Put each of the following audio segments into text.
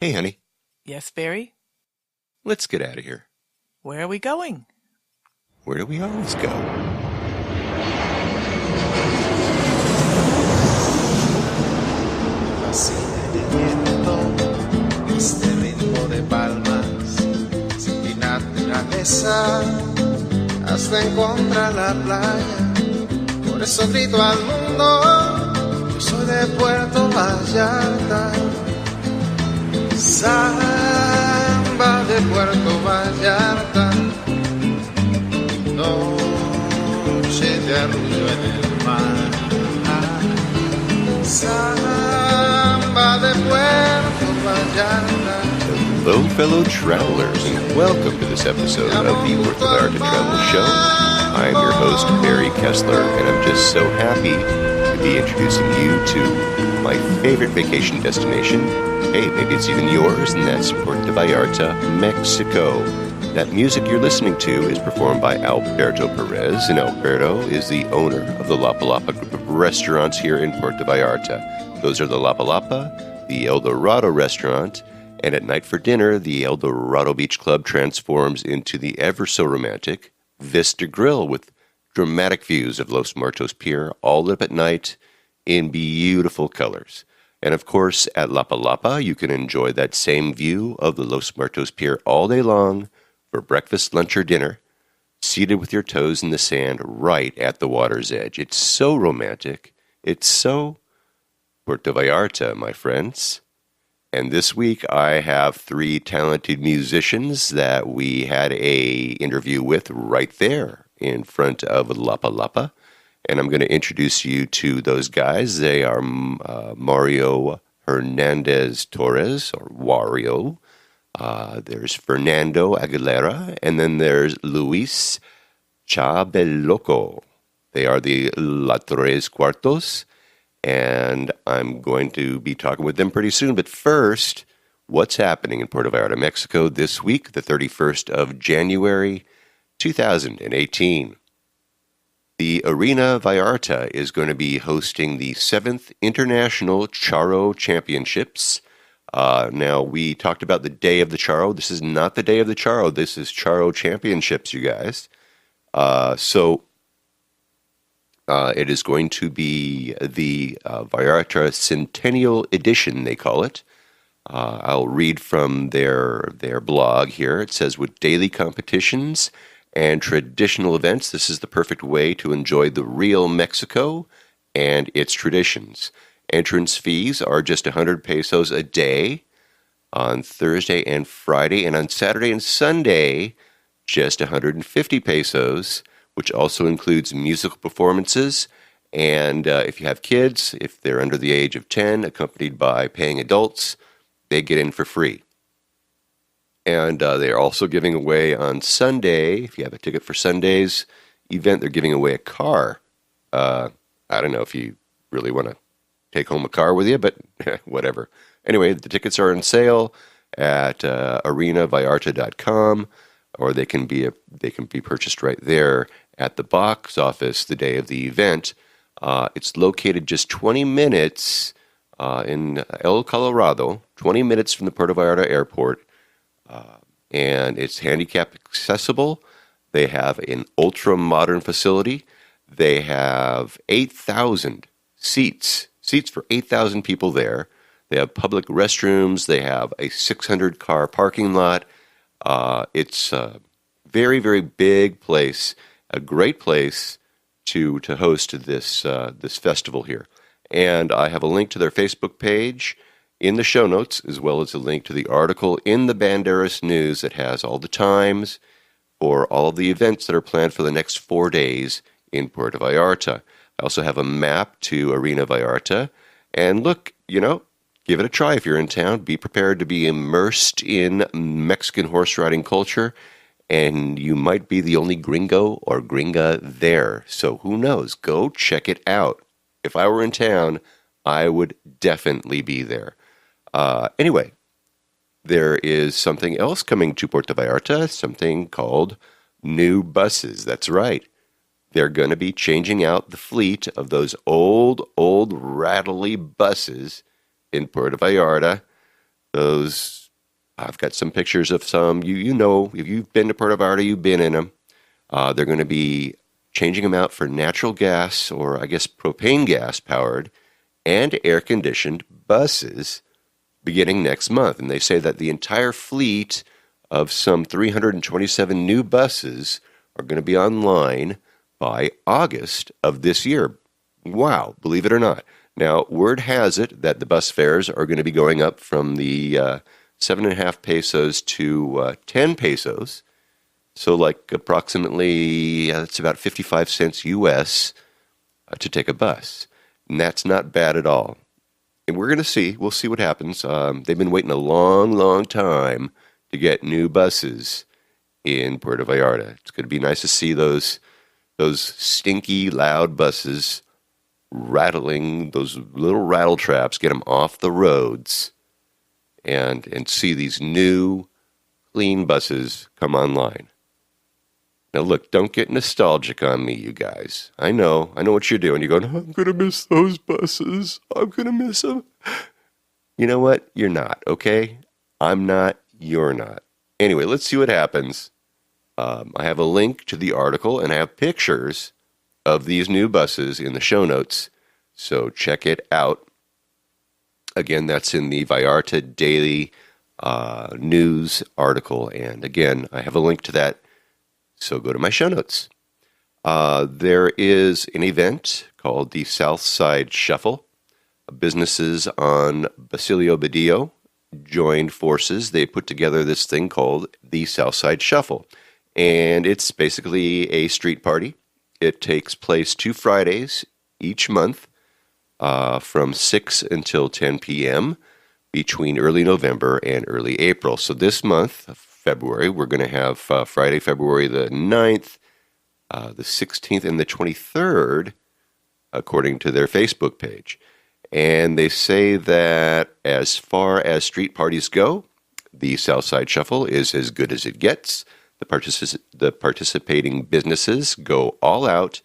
Hey, honey, Yes, Barry? let's get out of here. Where are we going? Where do we always go? Fascina el viento, este ritmo de palmas, sin mi naturaleza, hasta encontrar la playa. Por eso grito al mundo, yo soy de Puerto Vallarta. Samba de Puerto Vallarta, noche de arrullo en el mar. Samba de Puerto Vallarta. Hello, fellow travelers, and welcome to this episode of the Puerto Vallarta Travel Show. I'm your host, Barry Kessler, and I'm just so happy to be introducing you to my favorite vacation destination. Hey, maybe it's even yours, and that's Puerto Vallarta, Mexico. That music you're listening to is performed by Alberto Perez, and Alberto is the owner of the Lapa Lapa group of restaurants here in Puerto Vallarta. Those are the Lapa Lapa, the El Dorado restaurant, and at night for dinner, the El Dorado Beach Club transforms into the ever-so-romantic Vista Grill with dramatic views of Los Muertos Pier, all lit up at night in beautiful colors. And of course, at Lapa Lapa, you can enjoy that same view of the Los Muertos Pier all day long for breakfast, lunch, or dinner, seated with your toes in the sand right at the water's edge. It's so romantic. It's so Puerto Vallarta, my friends. And this week, I have three talented musicians that we had a interview with right there in front of Lapa Lapa. And I'm going to introduce you to those guys. They are Mario Hernandez Torres, or Wario. There's Fernando Aguilera, and then there's Luis Chabeloko. They are the Trez Cuartoz, and I'm going to be talking with them pretty soon. But first, what's happening in Puerto Vallarta, Mexico this week, the 31st of January, 2018? The Arena Vallarta is going to be hosting the 7th International Charo Championships. Now, we talked about the Day of the Charo. This is not the Day of the Charo. This is Charo Championships, you guys. It is going to be the Vallarta Centennial Edition, they call it. I'll read from their blog here. It says, with daily competitions and traditional events, this is the perfect way to enjoy the real Mexico and its traditions. Entrance fees are just 100 pesos a day on Thursday and Friday, and on Saturday and Sunday, just 150 pesos, which also includes musical performances. And if you have kids, if they're under the age of 10, accompanied by paying adults, they get in for free. And they're also giving away on Sunday, if you have a ticket for Sunday's event, they're giving away a car. I don't know if you really want to take home a car with you, but whatever. Anyway, the tickets are on sale at arenavallarta.com, or they can be purchased right there at the box office the day of the event. It's located just 20 minutes in El Colorado, 20 minutes from the Puerto Vallarta airport, and it's handicap accessible. They have an ultra-modern facility. They have 8,000 seats for 8,000 people there. They have public restrooms. They have a 600-car parking lot. It's a very, very big place, a great place to host this festival here. And I have a link to their Facebook page in the show notes, as well as a link to the article in the Banderas News that has all the times for all of the events that are planned for the next 4 days in Puerto Vallarta. I also have a map to Arena Vallarta. And look, give it a try if you're in town. Be prepared to be immersed in Mexican horse riding culture. And you might be the only gringo or gringa there. So who knows? Go check it out. If I were in town, I would definitely be there. Anyway, there is something else coming to Puerto Vallarta, something called new buses. That's right. They're going to be changing out the fleet of those old rattly buses in Puerto Vallarta. Those, I've got some pictures of some. You know, if you've been to Puerto Vallarta, you've been in them. They're going to be changing them out for natural gas, or I guess propane gas powered and air conditioned buses beginning next month. And they say that the entire fleet of some 327 new buses are going to be online by August of this year. Wow, believe it or not. Now, word has it that the bus fares are going to be going up from the 7.5 pesos to 10 pesos. So like approximately, it's about 55 cents US to take a bus. And that's not bad at all. And we're going to see. We'll see what happens. They've been waiting a long, long time to get new buses in Puerto Vallarta. It's going to be nice to see those stinky, loud buses rattling, those little rattle traps, get them off the roads, and see these new, clean buses come online. Now look, don't get nostalgic on me, you guys. I know what you're doing. You're going, I'm going to miss those buses. I'm going to miss them. You know what? You're not, okay? I'm not. You're not. Anyway, let's see what happens. I have a link to the article, and I have pictures of these new buses in the show notes, so check it out. Again, that's in the Vallarta Daily News article, and again, I have a link to that, so go to my show notes. There is an event called the Southside Shuffle. Businesses on Basilio Badillo joined forces. They put together this thing called the Southside Shuffle, and it's basically a street party. It takes place 2 Fridays each month from 6 until 10 p.m. between early November and early April. So this month, February, we're going to have Friday, February the 9th, the 16th, and the 23rd, according to their Facebook page. And they say that as far as street parties go, the Southside Shuffle is as good as it gets. The participating businesses go all out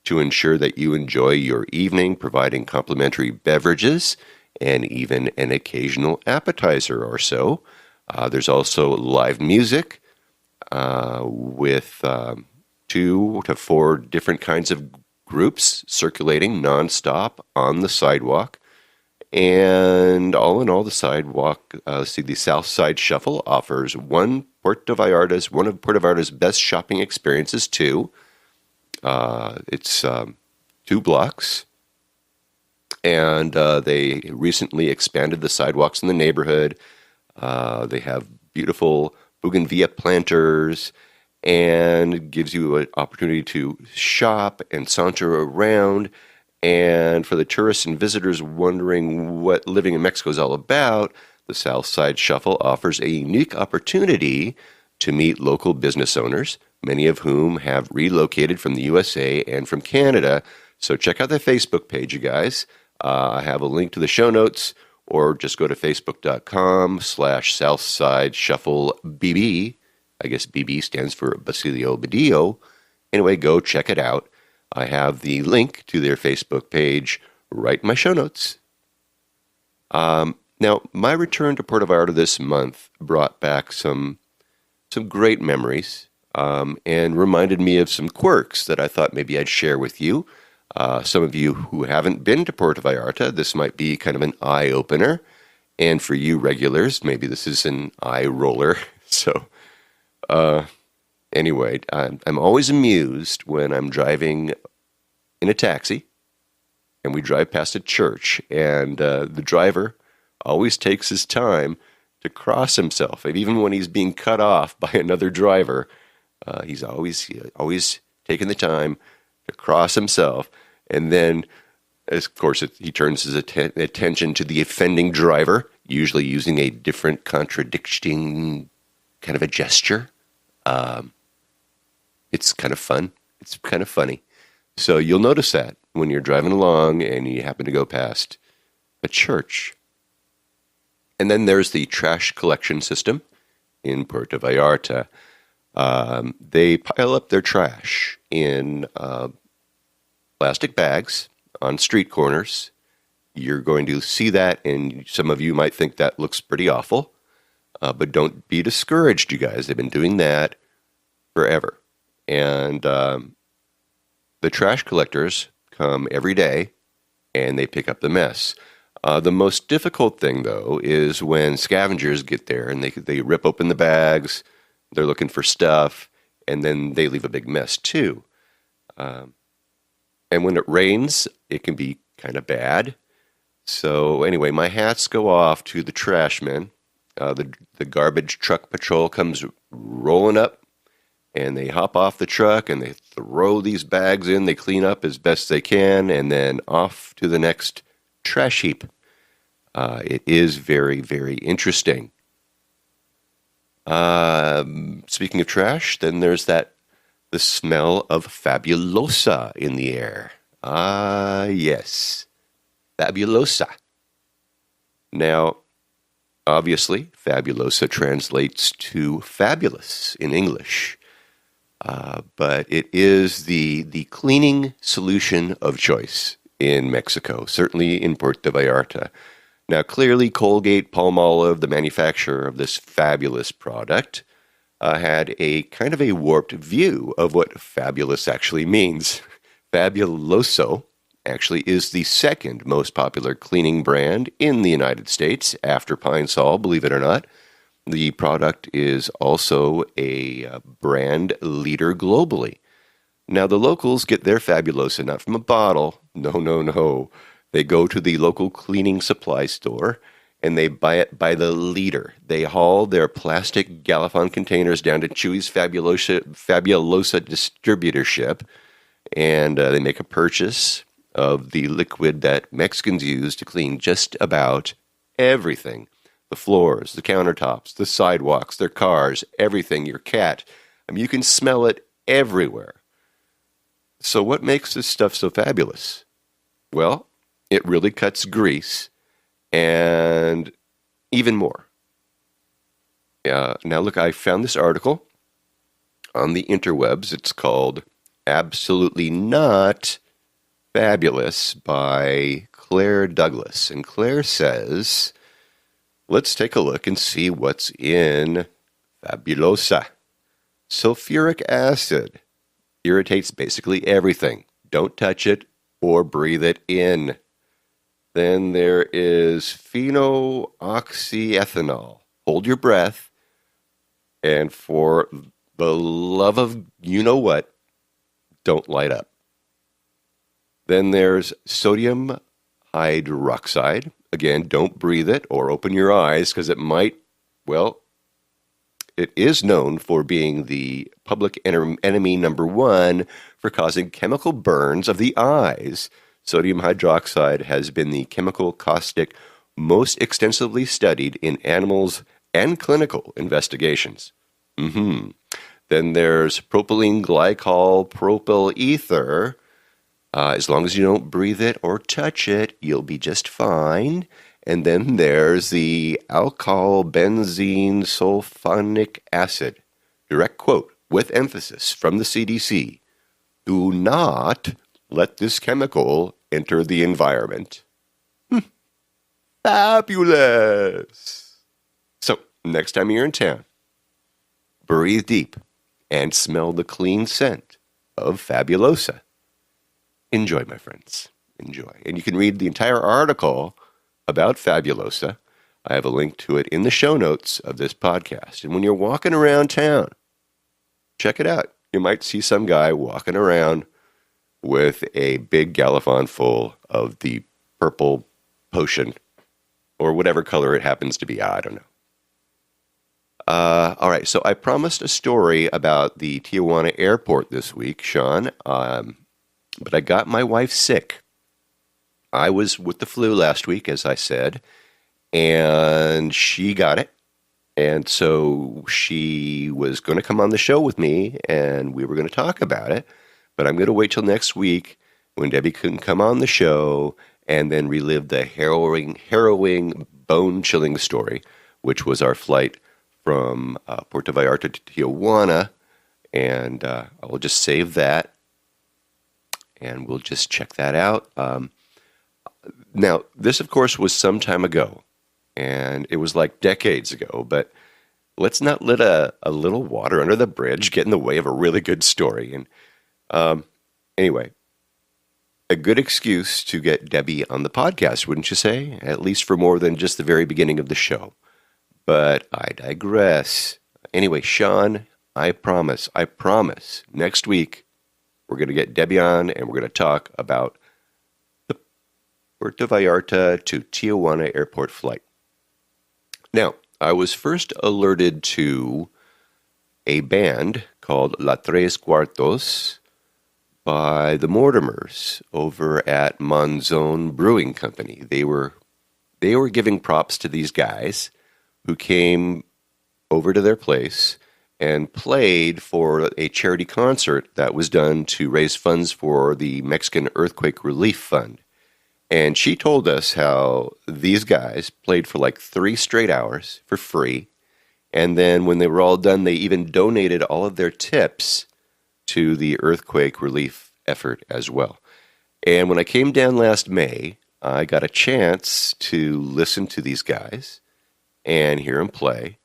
to ensure that you enjoy your evening, providing complimentary beverages and even an occasional appetizer or so. There's also live music with 2 to 4 different kinds of groups circulating nonstop on the sidewalk. And all in all, the Southside Shuffle offers one of Puerto Vallarta's best shopping experiences too. It's 2 blocks, and they recently expanded the sidewalks in the neighborhood. They have beautiful bougainvillea planters, and gives you an opportunity to shop and saunter around. And for the tourists and visitors wondering what living in Mexico is all about, the Southside Shuffle offers a unique opportunity to meet local business owners, many of whom have relocated from the USA and from Canada. So check out their Facebook page, you guys. I have a link to the show notes, or just go to facebook.com/Southside Shuffle BB. I guess BB stands for Basilio Badillo. Anyway, go check it out. I have the link to their Facebook page right in my show notes. Now, my return to Puerto Vallarta this month brought back some great memories and reminded me of some quirks that I thought maybe I'd share with you. Some of you who haven't been to Puerto Vallarta, this might be kind of an eye-opener. And for you regulars, maybe this is an eye-roller. So anyway, I'm always amused when I'm driving in a taxi and we drive past a church, and the driver always takes his time to cross himself. And even when he's being cut off by another driver, he's always taking the time to cross himself. And then, of course, he turns his attention to the offending driver, usually using a different contradicting kind of a gesture. It's kind of fun. It's kind of funny. So you'll notice that when you're driving along and you happen to go past a church. And then there's the trash collection system in Puerto Vallarta. They pile up their trash in plastic bags on street corners, you're going to see that, and some of you might think that looks pretty awful. But don't be discouraged, you guys. They've been doing that forever. And the trash collectors come every day, and they pick up the mess. The most difficult thing, though, is when scavengers get there, and they rip open the bags, they're looking for stuff, and then they leave a big mess, too. And when it rains, it can be kind of bad. So anyway, my hats go off to the trash men. The garbage truck patrol comes rolling up, and they hop off the truck, and they throw these bags in. They clean up as best they can, and then off to the next trash heap. It is very, very interesting. Speaking of trash, then there's the smell of Fabulosa in the air. Yes, Fabulosa. Now, obviously, Fabulosa translates to fabulous in English, but it is the cleaning solution of choice in Mexico, certainly in Puerto Vallarta. Now, clearly, Colgate-Palmolive, the manufacturer of this fabulous product, had a kind of a warped view of what fabulous actually means. Fabuloso actually is the second most popular cleaning brand in the United States after Pine Sol, believe it or not. The product is also a brand leader globally. Now, the locals get their Fabulosa not from a bottle. No. They go to the local cleaning supply store and they buy it by the liter. They haul their plastic Galifon containers down to Chewy's Fabulosa distributorship, and they make a purchase of the liquid that Mexicans use to clean just about everything. The floors, the countertops, the sidewalks, their cars, everything, your cat. I mean, you can smell it everywhere. So what makes this stuff so fabulous? Well, it really cuts grease and even more. Now look, I found this article on the interwebs. It's called Absolutely Not Fabulous by Claire Douglas. And Claire says, let's take a look and see what's in Fabulosa. Sulfuric acid irritates basically everything. Don't touch it or breathe it in. Then there is phenoxyethanol. Hold your breath. And for the love of you-know-what, don't light up. Then there's sodium hydroxide. Again, don't breathe it or open your eyes because it might, well, it is known for being the public enemy number one for causing chemical burns of the eyes. Sodium hydroxide has been the chemical caustic most extensively studied in animals and clinical investigations. Then there's propylene glycol propyl ether. As long as you don't breathe it or touch it, you'll be just fine. And then there's the alkyl benzene sulfonic acid. Direct quote, with emphasis from the CDC. Do not let this chemical enter the environment. Fabulous! So, next time you're in town, breathe deep and smell the clean scent of Fabulosa. Enjoy, my friends. Enjoy. And you can read the entire article about Fabulosa. I have a link to it in the show notes of this podcast. And when you're walking around town, check it out. You might see some guy walking around with a big Galifon full of the purple potion or whatever color it happens to be. I don't know. All right, so I promised a story about the Tijuana airport this week, Sean, but I got my wife sick. I was with the flu last week, as I said, and she got it. And so she was going to come on the show with me, and we were going to talk about it. But I'm going to wait till next week when Debbie can come on the show and then relive the harrowing, bone-chilling story, which was our flight from Puerto Vallarta to Tijuana. And I'll just save that, and we'll just check that out. Now, this, of course, was some time ago, and it was like decades ago, but let's not let a little water under the bridge get in the way of a really good story. And anyway, a good excuse to get Debbie on the podcast, wouldn't you say? At least for more than just the very beginning of the show. But I digress. Anyway, Sean, I promise, next week we're going to get Debbie on and we're going to talk about the Puerto Vallarta to Tijuana airport flight. Now, I was first alerted to a band called Trez Cuartoz by the Mortimers over at Monzon Brewing Company. They were giving props to these guys who came over to their place and played for a charity concert that was done to raise funds for the Mexican Earthquake Relief Fund. And she told us how these guys played for like 3 straight hours for free. And then when they were all done, they even donated all of their tips to the earthquake relief effort as well. And when I came down last May, I got a chance to listen to these guys and hear them play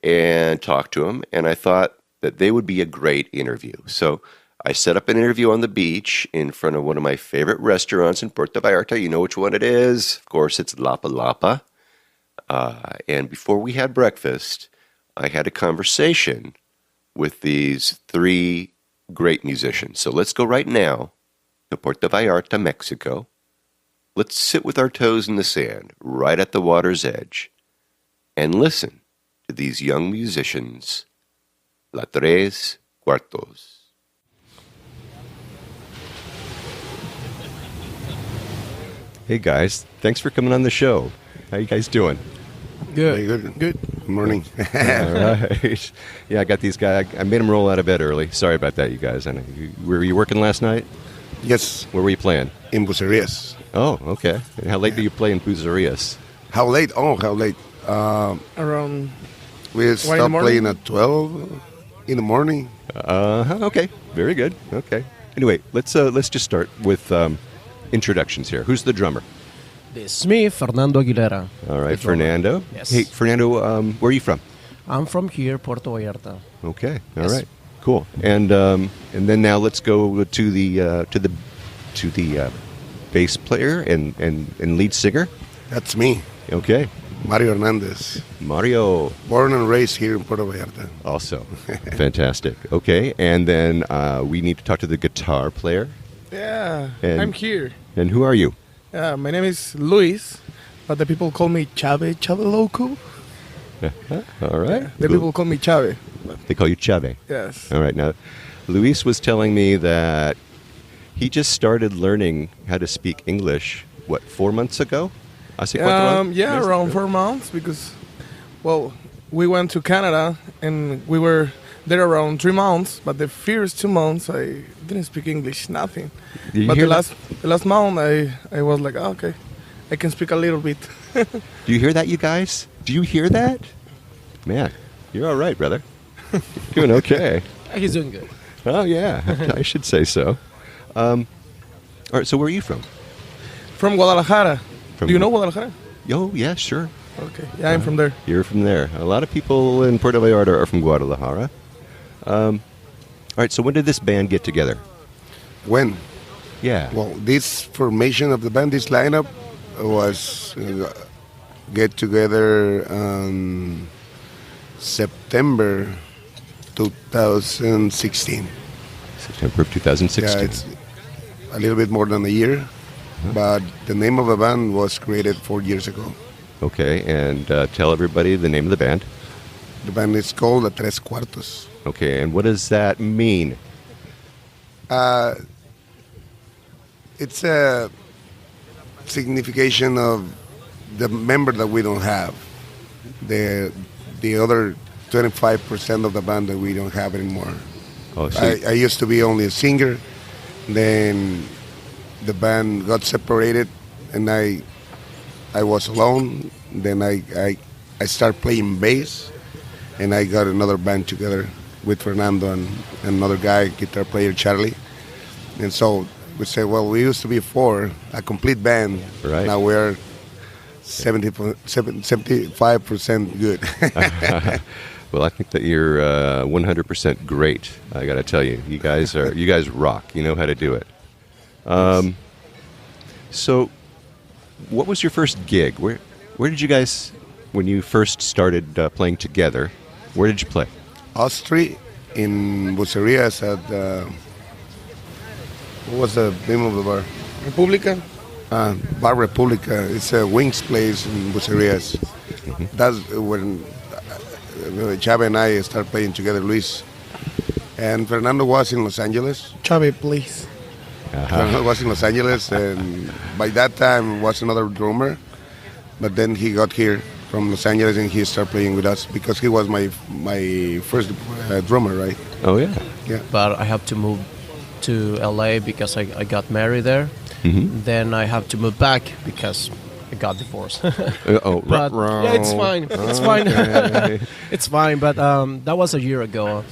and talk to them. And I thought that they would be a great interview. So I set up an interview on the beach in front of one of my favorite restaurants in Puerto Vallarta. You know which one it is. Of course, it's Lapa Lapa. And before we had breakfast, I had a conversation with these 3 great musicians. So let's go right now to Puerto Vallarta, Mexico. Let's sit with our toes in the sand, right at the water's edge, and listen to these young musicians, Trez Cuartoz. Hey guys, thanks for coming on the show. How you guys doing? Good. Very good. Good morning. All right. Yeah, I got these guys. I made them roll out of bed early. Sorry about that, you guys. I know. Were you working last night? Yes, Where were you playing? in Bucerias. Oh, okay. And how late do you play in Puzerias? How late? Oh, how late? Around We stopped morning? playing at 12 in the morning. Okay. Very good. Okay. Anyway, let's just start with introductions here. Who's the drummer? this is me, Fernando Aguilera. All right, The drummer. Fernando. Yes. Hey, Fernando, where are you from? I'm from here, Puerto Vallarta. Okay. All Yes. right. Cool. And then now let's go to the bass player and lead singer. That's me, Okay. Mario Hernandez. Mario Born and raised here in Puerto Vallarta. also. Fantastic. Okay. And then we need to talk to the guitar player. Yeah, And- I'm here. And who are you? My name is Luis, but the people call me Chabeloko. All right. The people call me Chabe. They call you Chave. Yes. All right. Now, Luis was telling me that he just started learning how to speak English, 4 months ago? Hace 4 months? Yeah, around 4 months because, well, we went to Canada and we were there around 3 months. But the first 2 months I didn't speak English, nothing. Did you But hear the last month I was like, okay, I can speak a little bit. Do you hear that, you guys? Do you hear that? Man, you're all right, brother. Doing okay. He's doing good. Oh, yeah. I should say so. All right, so where are you from? From Guadalajara. From- Do you know Guadalajara? Oh, yeah, sure. Okay, yeah, I'm from there. You're from there. A lot of people in Puerto Vallarta are from Guadalajara. All right, so when did this band get together? When? Yeah. Well, this formation of the band, this lineup, was get together on September 2016. September of 2016. Yeah, it's a little bit more than a year, but the name of the band was created 4 years ago. Okay, and tell everybody the name of the band. The band is called Trez Cuartoz. Okay, and what does that mean? It's a signification of the member that we don't have. The other 25% of the band that we don't have anymore. Oh, so I used to be only a singer. Then the band got separated, and I was alone. Then I started playing bass, and I got another band together with Fernando and another guy, guitar player Charlie. And so we said, well, we used to be four, a complete band. Right. Now we're 75% good. Well, I think that you're 100% great. I got to tell you, you guys rock. You know how to do it. So, what was your first gig? Where did you guys, when you first started playing together? Where did you play? Us three in Bucerias at what was the name of the bar? República. Bar Republica. It's a wings place in Bucerias. That's when Chave and I started playing together, Luis. And Fernando was in Los Angeles. Chave, please. Fernando was in Los Angeles, and by that time was another drummer. But then he got here from Los Angeles and he started playing with us because he was my first drummer, right? Oh, yeah. Yeah. But I have to move to LA because I got married there. Mm-hmm. Then I have to move back because I got divorced. But, yeah, it's fine. It's fine. It's fine. But that was a year ago.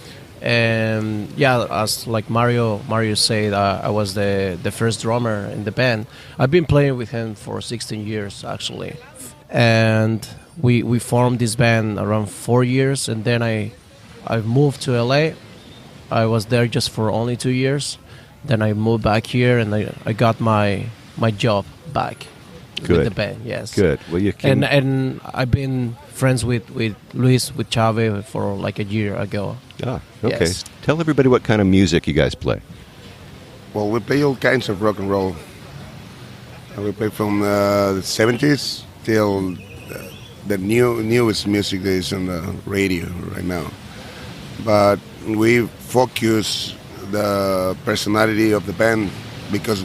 And yeah, as like Mario said, I was the first drummer in the band. I've been playing with him for 16 years actually, and we formed this band around 4 years, and then I moved to LA. I was there just for only 2 years. Then I moved back here, and I got my job back with the band. Yes, good. Well, you can. And I've been friends with Luis, with Chave for like a year ago. Ah, okay. Yes. Tell everybody what kind of music you guys play. Well, we play all kinds of rock and roll. We play from the 70s till the newest music that is on the radio right now. But we focus the personality of the band because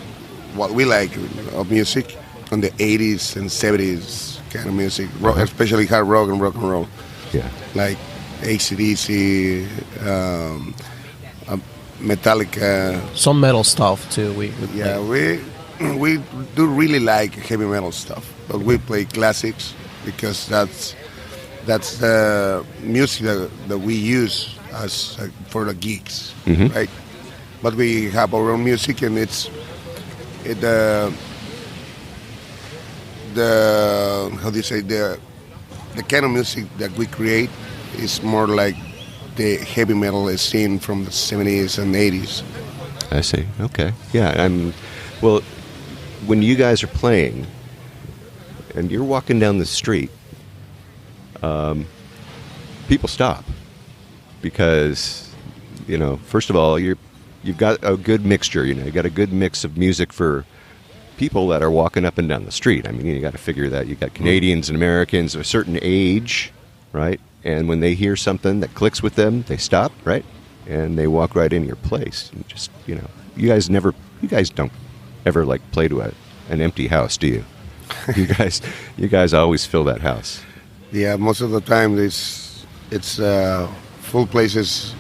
what we like of music on the 80s and 70s kind of music, rock, especially hard rock and rock and roll. Yeah. Like AC/DC, Metallica. Some metal stuff too. We Yeah, play. we do really like heavy metal stuff, but we play classics because that's the music that we use as for the gigs, right? But we have our own music, and the how do you say, the kind of music that we create is more like the heavy metal scene from the 70s and 80s. I see. Okay. Yeah. Well, when you guys are playing and you're walking down the street, people stop because, first of all, you've got a good mixture. You got a good mix of music for people that are walking up and down the street. I mean, you got to figure that you got Canadians and Americans of a certain age, right? And when they hear something that clicks with them, they stop, right? And they walk right into your place. And just, you guys don't ever like play to an empty house, do you? you guys always fill that house. Yeah, most of the time it's full places.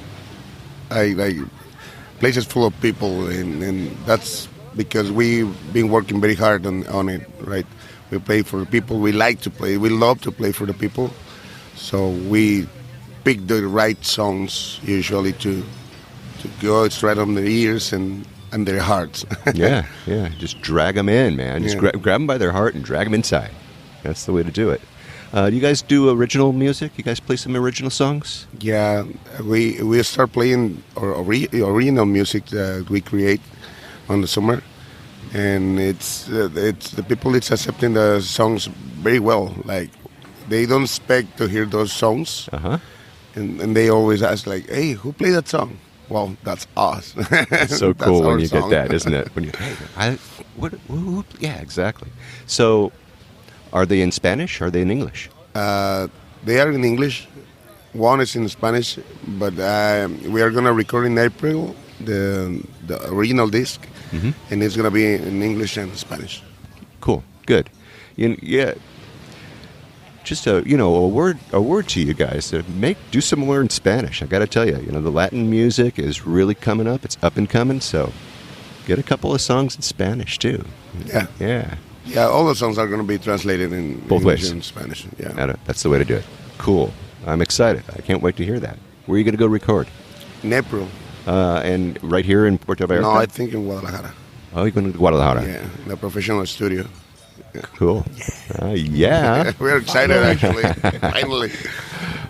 Places full of people, and that's because we've been working very hard on it, right? We play for the people. We like to play. We love to play for the people. So we pick the right songs usually to go straight on their ears and their hearts. yeah. Just drag them in, man. Just grab them by their heart and drag them inside. That's the way to do it. Do you guys do original music? You guys play some original songs? Yeah, we start playing original music that we create on the summer, and it's the people it's accepting the songs very well. Like they don't expect to hear those songs, and they always ask like, "Hey, who played that song?" Well, that's us. It's so cool when you get that, isn't it? When you, yeah, exactly. So, are they in Spanish? Or are they in English? They are in English. One is in Spanish, but we are gonna record in April the original disc, and it's gonna be in English and Spanish. Cool, good. Yeah. Just a word to you guys to do some more in Spanish. I got to tell you, the Latin music is really coming up. It's up and coming. So get a couple of songs in Spanish too. Yeah. All the songs are going to be translated in both English ways. and Spanish. Yeah, that's the way to do it. Cool. I'm excited. I can't wait to hear that. Where are you going to go record? In April. And right here in Puerto Vallarta? No, I think in Guadalajara. Oh, you're going to Guadalajara. Yeah, the professional studio. Cool. Yeah. We're excited, actually. Finally.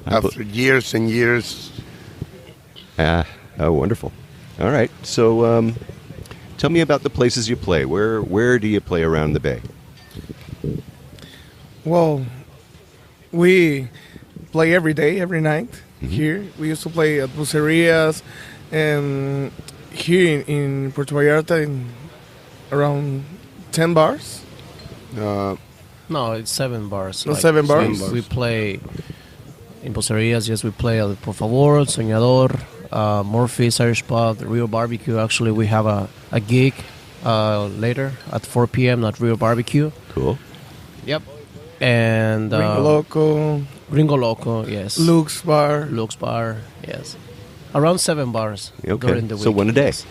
After years and years. Oh, wonderful. All right. So tell me about the places you play. Where do you play around the Bay? Well, we play every day, every night here. We used to play at Bucerias and here in Puerto Vallarta in around 10 bars. No, it's 7 bars. No, 7 bars. We play in Poserias. Yes, we play at Por Favor, Soñador, Murphy's Irish Pub, Rio Barbecue. Actually, we have a gig later at 4 p.m. at Rio Barbecue. Cool. Yep. And Gringo Loco, yes. Luke's Bar. Luke's Bar, yes. Around 7 bars Okay. during the week. So one a day. Yes.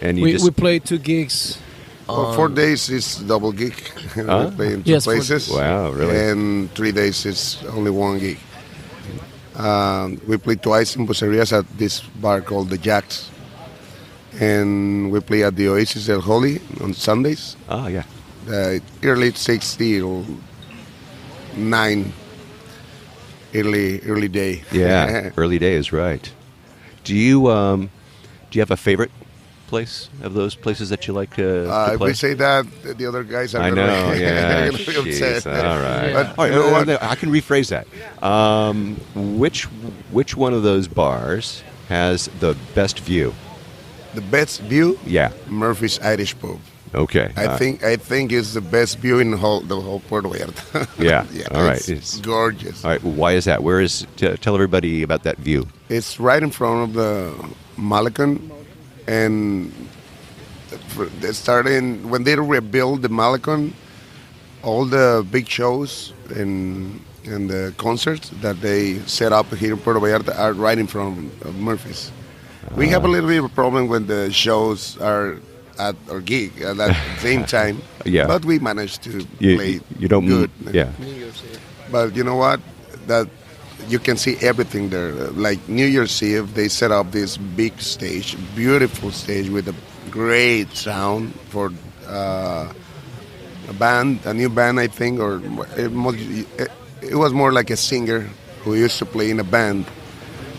And you We play 2 gigs. Well, 4 days is double gig. We play in 2 Yes, 4 places. Wow, really? And 3 days is only 1 gig. We play twice in Bucerias at this bar called The Jacks. And we play at the Oasis El Holy on Sundays. Oh, yeah. Early 6 till 9. Early day. Yeah, early days, right. Do you have a favorite place of those places that you like to If play? we say that, the other guys are I know, gonna, yeah. gonna be upset. Jeez, all right. Yeah. But All right, you know what? I can rephrase that. Which one of those bars has the best view? The best view, Yeah. Murphy's Irish Pub. Okay. I think it's the best view in the whole Puerto Vallarta. Yeah. All right. It's gorgeous. All right. Why is that? Where is? Tell everybody about that view. It's right in front of the Malecon, and they started when they rebuilt the Malecon. All the big shows and the concerts that they set up here in Puerto Vallarta are right in front of Murphy's. We have a little bit of a problem when the shows are at our gig at the same time. Yeah. But we managed to play You don't. good. Yeah. But you know what? That you can see everything there. Like New Year's Eve, they set up this big stage, beautiful stage with a great sound for a new band, I think, or it was more like a singer who used to play in a band,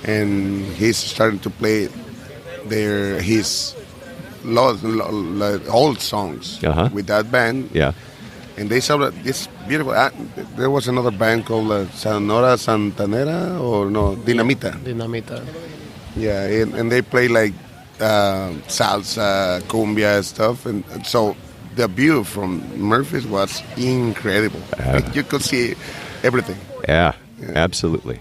and he's starting to play his old songs with that band. Yeah. And they saw this beautiful. There was another band called Sonora Santanera or no Dinamita. Dinamita. Yeah, and they play like salsa, cumbia stuff, and so the view from Murphy's was incredible. You could see everything. Yeah. Absolutely.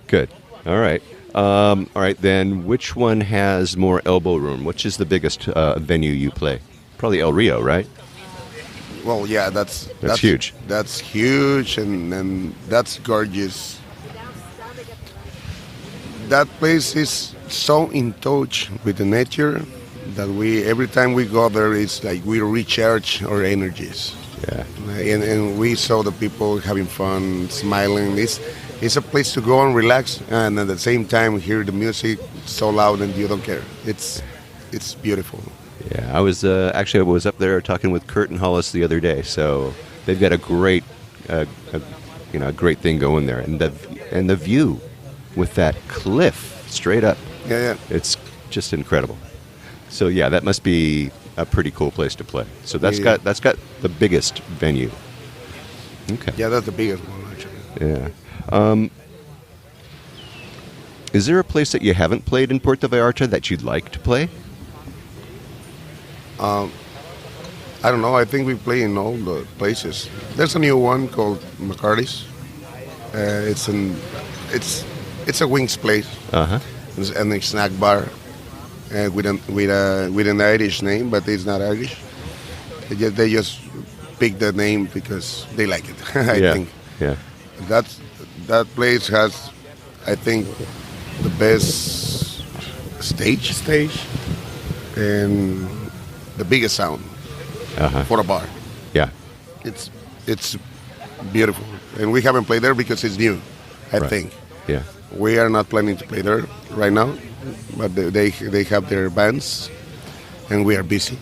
Good. All right. All right. Then, which one has more elbow room? Which is the biggest venue you play? Probably El Rio, right? Well, yeah, that's huge. That's huge, and that's gorgeous. That place is so in touch with the nature that every time we go there, it's like we recharge our energies. Yeah. And we saw the people having fun, smiling. It's a place to go and relax, and at the same time hear the music so loud and you don't care. It's beautiful. Yeah, I was up there talking with Kurt and Hollis the other day. So they've got a great, great thing going there, and the view with that cliff straight up. Yeah. It's just incredible. So yeah, that must be a pretty cool place to play. So that's got the biggest venue. Okay. Yeah, that's the biggest one actually. Yeah. Is there a place that you haven't played in Puerto Vallarta that you'd like to play? I don't know. I think we play in all the places. There's a new one called McCarty's. It's a wings place. It's a snack bar with an Irish name, but it's not Irish. They just picked the name because they like it. I think. Yeah. That place has, I think, the best stage and the biggest sound for a bar. Yeah. It's beautiful, and we haven't played there because it's new. I think. Yeah. We are not planning to play there right now, but they have their bands, and we are busy.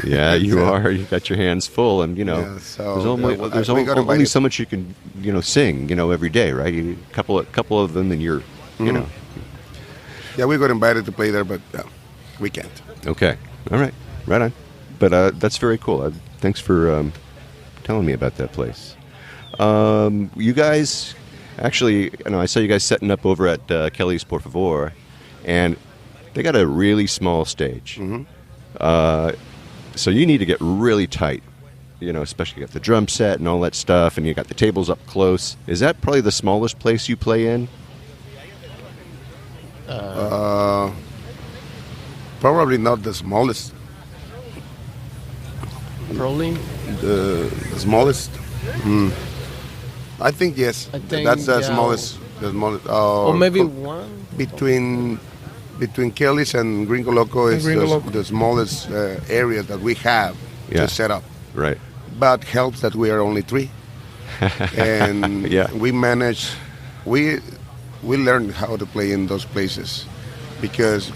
Yeah, you are. You got your hands full, and Yeah, so, there's we got only invited. so much you can sing every day, right? Couple of them, and you're Yeah, we got invited to play there, but we can't. Okay. All right. Right on. But that's very cool. Thanks for telling me about that place. You guys, actually, I saw you guys setting up over at Kelly's Por Favor, and they got a really small stage. So you need to get really tight, especially you got the drum set and all that stuff, and you got the tables up close. Is that probably the smallest place you play in? Probably not the smallest. Probably. The smallest. I think yes. I think, that's the yeah. smallest. The smallest. Or maybe one. Between Kelly's and Gringo Loco is Gringo Loco. the smallest area that we have to set up. Right. But helps that we are only 3, and Yeah. we manage. We learn how to play in those places because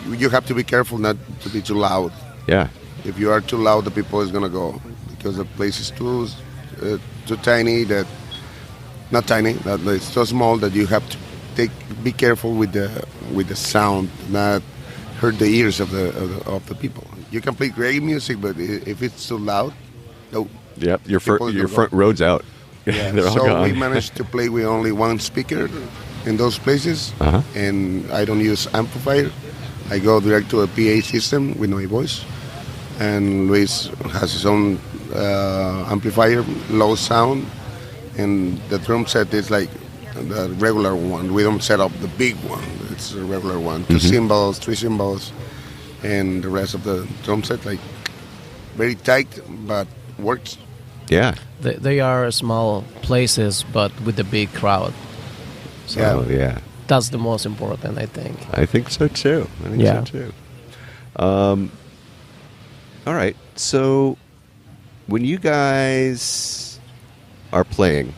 you have to be careful not to be too loud. Yeah. If you are too loud, the people is gonna go because the place is too tiny. Not tiny. That it's so small that you have to be careful with the sound, not hurt the ears of the people. You can play great music, but if it's too loud, no. Yep. Your People your don't front road's out. Yeah, They're all so gone. we managed to play with only one speaker in those places, and I don't use amplifier. I go direct to a PA system with my voice, and Luis has his own amplifier, low sound, and the drum set is like the regular one. We don't set up the big one. It's a regular one. 2 cymbals, 3 cymbals, and the rest of the drum set like very tight, but works. Yeah. They are small places, but with a big crowd. So Yeah. Oh, yeah. that's the most important, I think. I think so too. Yeah. All right. So when you guys are playing,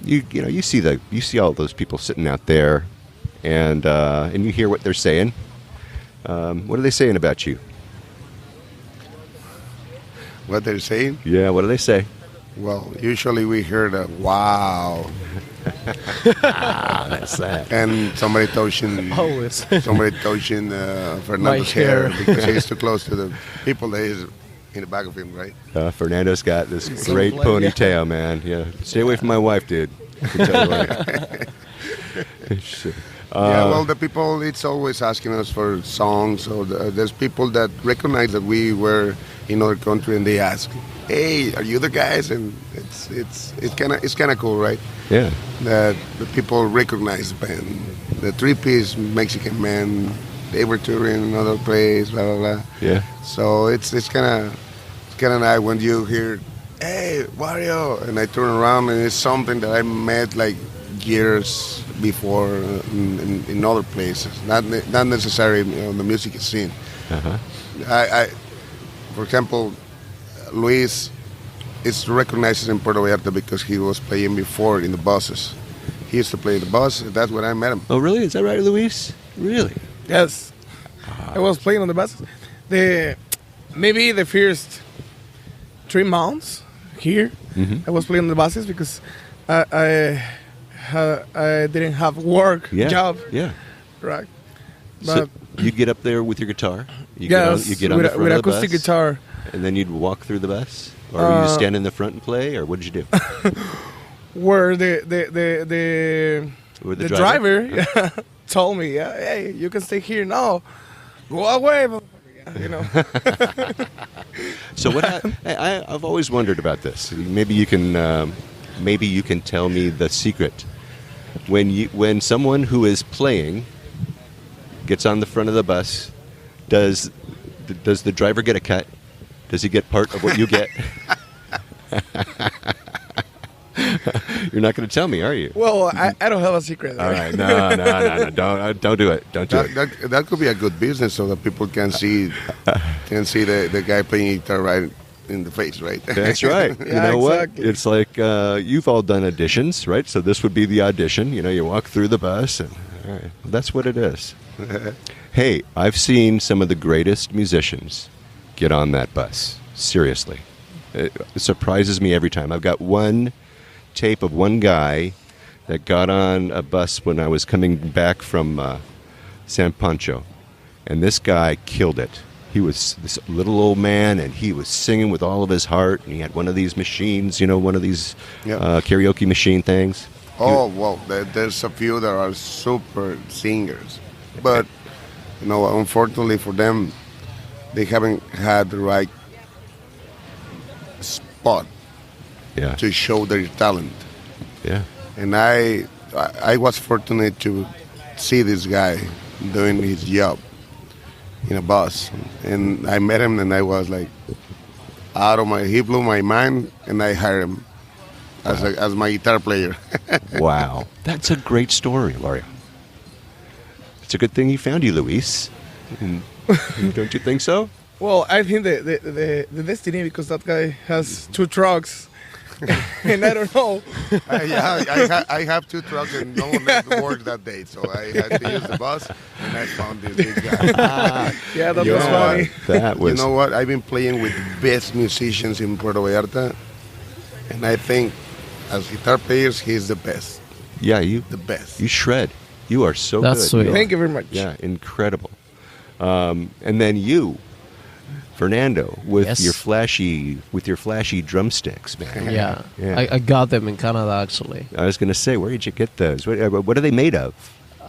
you see all those people sitting out there, and you hear what they're saying. What are they saying about you? What they're saying? Yeah. What do they say? Well, usually we hear the wow, That's that. and somebody touching Always. Fernando's hair hair. because he's too close to the people that is in the back of him, right? Fernando's got this So great like- ponytail, man. Yeah. Stay away from my wife, dude. I can tell you what. Shit. Yeah, well, the people, it's always asking us for songs. Or there's people that recognize that we were in other country, and they ask, "Hey, are you the guys?" And it's kind of cool, right? Yeah. That the people recognize the band, the 3-piece Mexican band. They were touring in another place, blah blah blah. Yeah. So it's kind of nice when you hear, "Hey, Wario," and I turn around and it's something that I met like years before in other places, not necessarily on the music scene. I for example, Luis is recognized in Puerto Vallarta because he was playing before in the buses. He used to play in the bus. That's when I met him. Oh, really? Is that right, Luis? Really? Yes. I was playing on the buses. Maybe the first 3 months here, I was playing on the buses because I didn't have work job, Yeah. right? So But you get up there with your guitar. You yes, get on the front with of the acoustic bus, guitar. and then you'd walk through the bus, or would you stand in the front and play, or what did you do? Where Or the driver told me, "Hey, you can stay here now. Go away." So what? I've always wondered about this. Maybe you can tell me the secret. When someone who is playing gets on the front of the bus, does the driver get a cut? Does he get part of what you get? You're not going to tell me, are you? Well, I don't have a secret. All right, no, don't do it. Don't do it. That could be a good business so that people can see the guy playing guitar right in the face, right? That's right. You Yeah, know exactly. what? It's like you've all done auditions, right? So this would be the audition. You walk through the bus, and all right, that's what it is. Hey, I've seen some of the greatest musicians get on that bus. Seriously. It surprises me every time. I've got one tape of one guy that got on a bus when I was coming back from San Pancho. And this guy killed it. He was this little old man, and he was singing with all of his heart. And he had one of these machines, one of these karaoke machine things. Oh, well, there's a few that are super singers. But, unfortunately for them, they haven't had the right spot to show their talent. Yeah. And I was fortunate to see this guy doing his job in a bus. And I met him, and I was like, he blew my mind, and I hired him as my guitar player. Wow. That's a great story, Loria. It's a good thing he found you, Luis. Don't you think so? Well, I think the destiny, because that guy has 2 trucks. And I don't know. I have 2 trucks, and no one worked that day, so I had to use the bus, and I found this big guy. Yeah, that was funny. That was. You know what? I've been playing with the best musicians in Puerto Vallarta, and I think as guitar players, he's the best. Yeah, the best. You shred. You are so That's good. sweet. Thank you very much. Yeah, incredible. And then you, Fernando, with your flashy drumsticks, man. Yeah. Yeah. I got them in Canada, actually. I was going to say, where did you get those? What are they made of?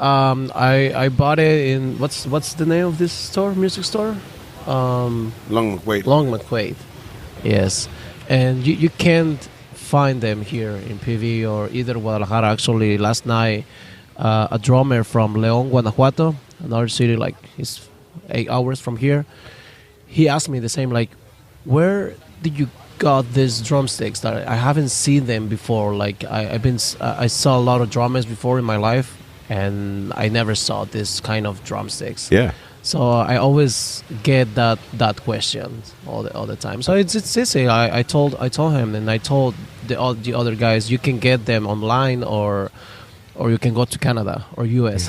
I bought it in what's the name of this store, music store? Long McQuaid. Long McQuaid. Yes, and you can't find them here in PV or either Guadalajara. Actually, last night, a drummer from León, Guanajuato, another city like it's 8 hours from here. He asked me the same, like, where did you got these drumsticks that I haven't seen them before? Like I saw a lot of drummers before in my life, and I never saw this kind of drumsticks. Yeah. So I always get that question all the time. So it's easy. I told him, and I told the other guys, you can get them online or you can go to Canada or US.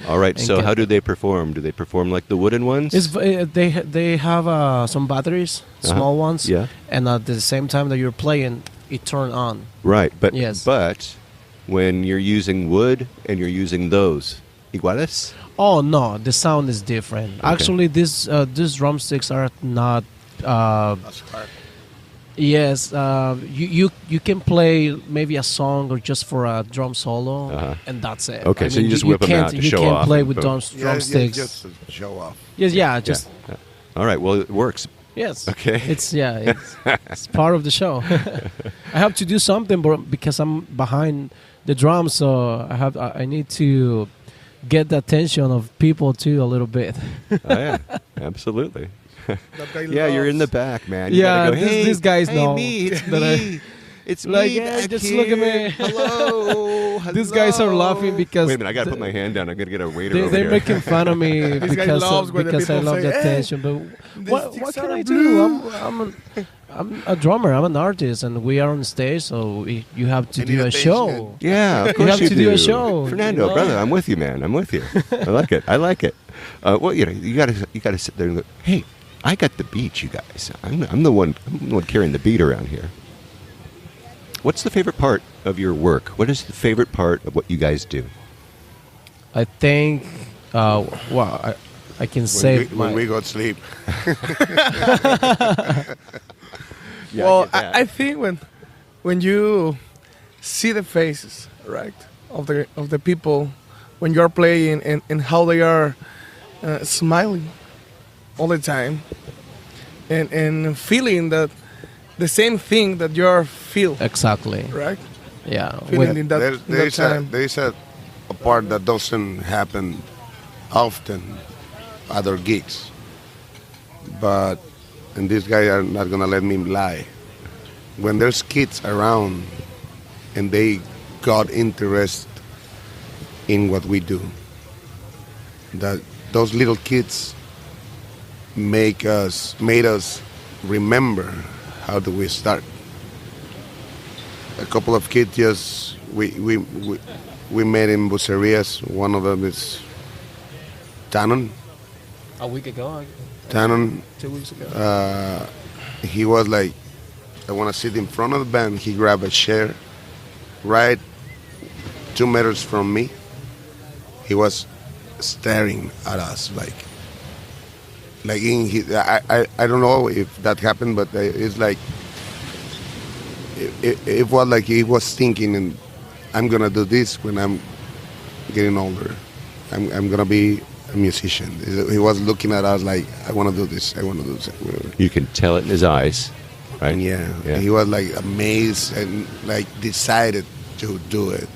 All right. So how do they perform? Do they perform like the wooden ones? They have some batteries, small ones. Yeah. And at the same time that you're playing, it turn on. Right. But yes. But when you're using wood and you're using those, iguales? Oh no, the sound is different. Okay. Actually, these drumsticks are not. That's hard. Yes, you can play maybe a song or just for a drum solo, and that's it. Okay, so you just whip them out to show off. You can't play with drumsticks. Yeah, just to show off. Yes, yeah, just. Yeah. All right, well, it works. Yes. Okay. It's part of the show. I have to do something because I'm behind the drums, so I need to get the attention of people too a little bit. Oh, yeah, absolutely. Yeah, you're in the back, man. You yeah, gotta go, hey, these guys know. Me, it's me. It's like, me. yeah, Back just here. look at me. Hello. These guys are laughing because. Wait a minute, I gotta put my hand down. I'm gonna get a waiter over They're here. making fun of me because I love the attention. But what can I do? I'm a drummer. I'm an artist, and we are on stage, so you have to do a show. Yeah, of course you have to do a show. Fernando, brother, I'm with you, man. I'm with you. I like it. I like it. Well, you gotta sit there and go, hey, I got the beat, you guys. I'm the one carrying the beat around here. What's the favorite part of your work? What is the favorite part of what you guys do? I think, I can say when we got sleep. Yeah, well, I think when you see the faces, right, of the people when you're playing and how they are smiling all the time and feeling that the same thing that you're feel. Exactly. Right? Yeah. Feeling in that time. There is a part that doesn't happen often other gigs. But, and these guys are not going to let me lie. When there's kids around and they got interest in what we do, that those little kids made us remember how do we start. A couple of kids just we met in Bucerias. One of them is Tannen, A week ago, Tannen, 2 weeks ago. he was like, I want to sit in front of the band. He grabbed a chair right 2 meters from me. He was staring at us like in his, I don't know if that happened, but it's like it was like he was thinking, and I'm gonna do this when I'm getting older. I'm gonna be a musician. He was looking at us like, I want to do this. I want to do this. You can tell it in his eyes, right? And yeah, he was like amazed and like decided to do it.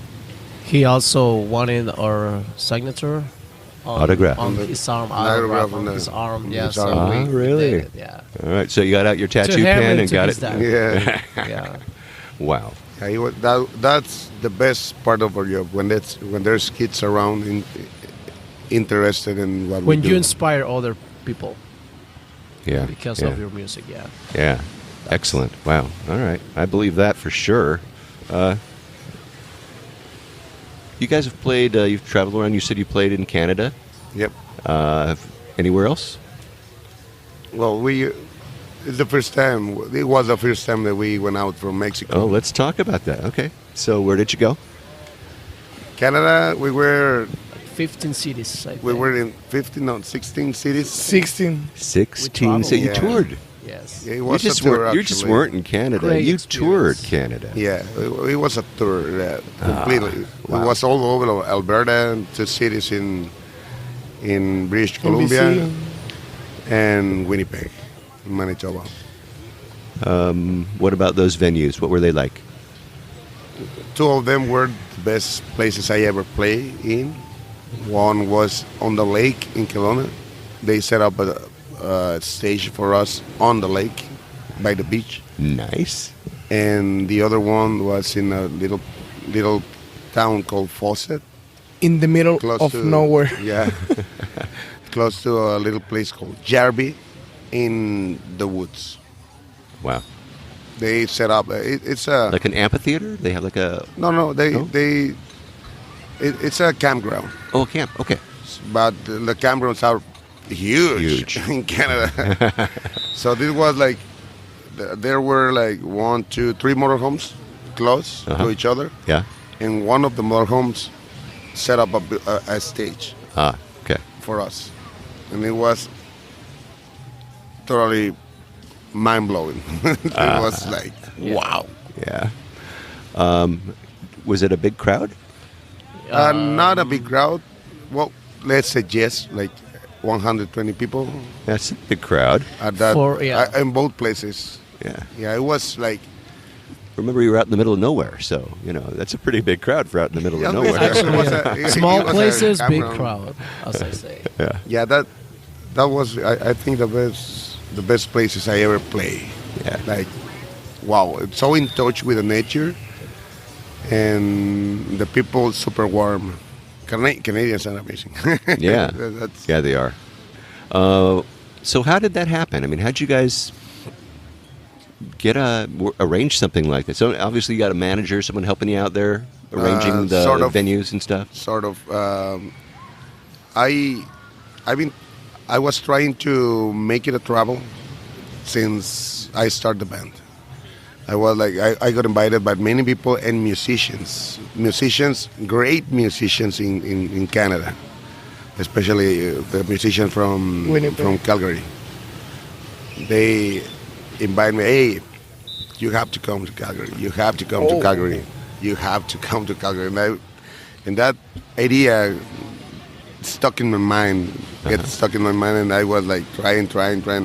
He also wanted our signature. Autograph. On his arm. Autograph On his arm. Yeah. his So arm. Ah, we really? did it, yeah. All right. So you got out your tattoo To him pen and to got his it. dad. Yeah. Yeah. Wow. Yeah, that's the best part of our job when there's kids around interested in what When we do. you inspire other people Yeah. because yeah. of your music, yeah. Yeah. Excellent. Wow. All right. I believe that for sure. You guys have played, you've traveled around. You said you played in Canada. Yep. Anywhere else? Well, it's the first time. It was the first time that we went out from Mexico. Oh, let's talk about that. Okay. So where did you go? Canada, we were 15 cities, I think. in 16 cities. 16. 16. traveled. So you Yeah. toured. Yes. It You was just, a tour, you just actually. weren't in Canada. Great you experience. toured Canada. Yeah, it was a tour completely. wow. It was all over Alberta, and 2 cities in British Columbia, NBC. and Winnipeg, Manitoba. What about those venues? What were they like? 2 of them were the best places I ever played in. One was on the lake in Kelowna. They set up a stage for us on the lake by the beach. Nice. And the other one was in a little town called Fawcett. In the middle of nowhere. Yeah. Close to a little place called Jarby in the woods. Wow. They set up, it's a... Like an amphitheater? They have like a... No, it's a campground. Oh, a camp. Okay. But the campgrounds are huge. In Canada. So this was like, there were like 1, 2, 3 motorhomes close to each other. Yeah. And one of the motorhomes set up a stage Ah, okay. for us. And it was totally mind-blowing. It was like, wow. Yeah. Was it a big crowd? Not a big crowd. Well, let's say yes, like 120 people That's a big crowd. at that, Yeah. in both places. Yeah. Yeah, it was like, Remember, you were out in the middle of nowhere, so, that's a pretty big crowd for out in the middle of yeah, nowhere. it was a- Small it was a places, big campground. crowd, as I say. Yeah, that was, I think, the best places I ever played. Yeah. Like, wow, it's so in touch with the nature, and the people super warm. Canadians are amazing. Yeah. That's, Yeah, they are. So how did that happen? I mean, how'd you guys arrange something like this? So obviously you got a manager, someone helping you out there, arranging the sort of. venues and stuff. sort of. I was trying to make it a travel since I started the band. I was like, I got invited by many people and musicians, great musicians in Canada, especially the musicians from Winnipeg. Calgary. They invite me, hey, you have to come to Calgary. You have to come to Calgary. You have to come to Calgary. And that idea stuck in my mind, stuck in my mind, and I was like trying,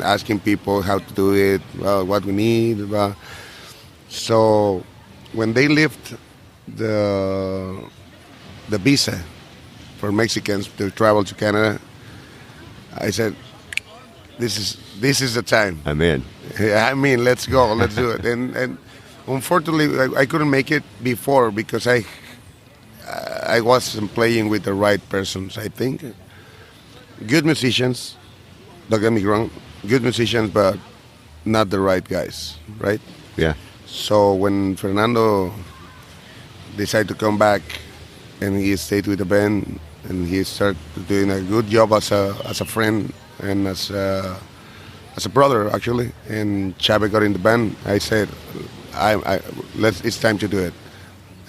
asking people how to do it, what we need. So when they lift the visa for Mexicans to travel to Canada, I said, this is the time. I'm in. I mean, let's go, let's do it. And unfortunately, I couldn't make it before because I wasn't playing with the right persons, I think. Good musicians, don't get me wrong, good musicians, but not the right guys, right? Yeah. So when Fernando decided to come back and he stayed with the band and he started doing a good job as a friend and as a brother actually. And Chávez got in the band. I said, it's time to do it.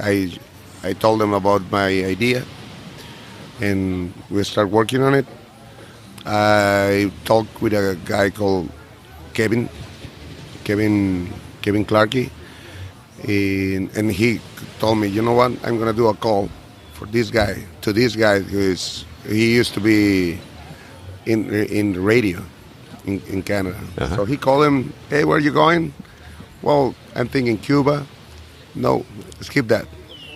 I told them about my idea, and we start working on it. I talked with a guy called Kevin Clarkey, and he told me, you know what, I'm gonna do a call for this guy he used to be in radio in Canada. Uh-huh. So he called him, hey, where are you going? Well, I'm thinking Cuba. No, skip that.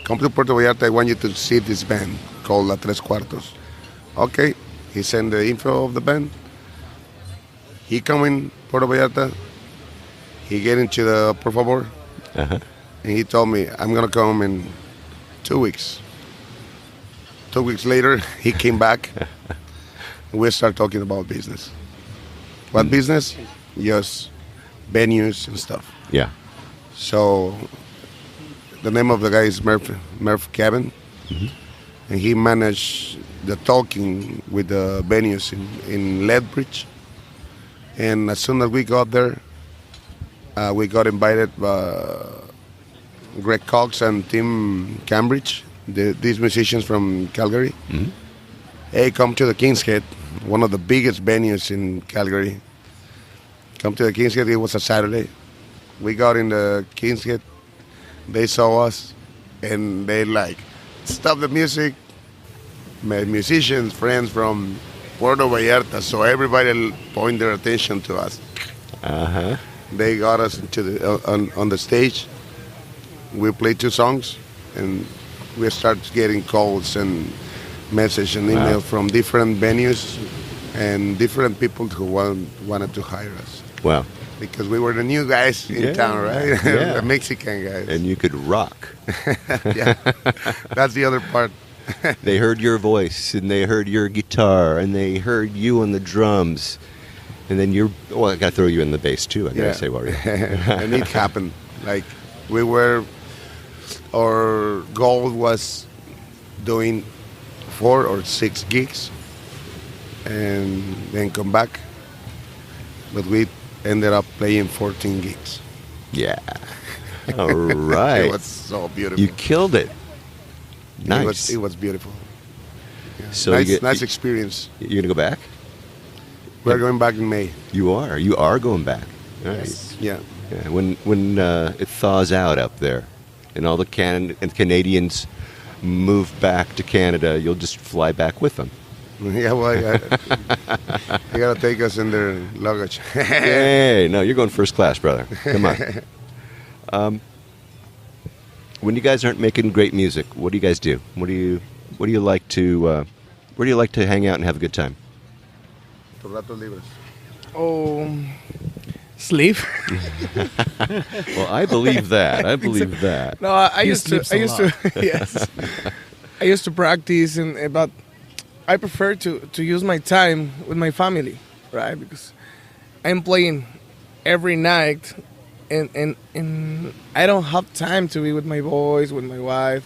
Come to Puerto Vallarta. I want you to see this band called La Trez Cuartoz. Okay, he sent the info of the band. He come in Puerto Vallarta. He get into the Por Favor. Uh-huh. And he told me, I'm going to come in 2 weeks. 2 weeks later, he came back. We start talking about business. What business? Just venues and stuff. Yeah. So the name of the guy is Murph Cabin. Mm-hmm. And he managed the talking with the venues in Lethbridge. And as soon as we got there, we got invited by Greg Cox and Tim Cambridge, these musicians from Calgary. Mm-hmm. Hey, come to the King's Head, one of the biggest venues in Calgary. Come to the King's Head. It was a Saturday. We got in the King's Head. They saw us, and they stop the music. My musicians, friends from Puerto Vallarta, so everybody point their attention to us. Uh-huh. They got us into on the stage. We played 2 songs, and we started getting calls and messages and email from different venues and different people who wanted to hire us. Wow. Because we were the new guys in town, right? Yeah. The Mexican guys. And you could rock. Yeah, that's the other part. They heard your voice, and they heard your guitar, and they heard you on the drums. And then I got to throw you in the bass, too, I got to say, while you're And it happened. Our goal was doing 4 or 6 gigs and then come back. But we ended up playing 14 gigs. Yeah. All right. It was so beautiful. You killed it. Nice. It was beautiful. Yeah. So nice experience. You're going to go back? We're going back in May. You are. You are going back. All right. Yes. Yeah. Yeah. When it thaws out up there, and all the Canadians move back to Canada, you'll just fly back with them. Yeah, well, they got to take us in their luggage. Hey, no, you're going first class, brother. Come on. When you guys aren't making great music, what do you guys do? What do you like to? Where do you like to hang out and have a good time? Oh, sleep. Well, I believe that. I believe that. No, I used to. Yes, I used to practice, but I prefer to use my time with my family, right? Because I'm playing every night, and I don't have time to be with my boys, with my wife,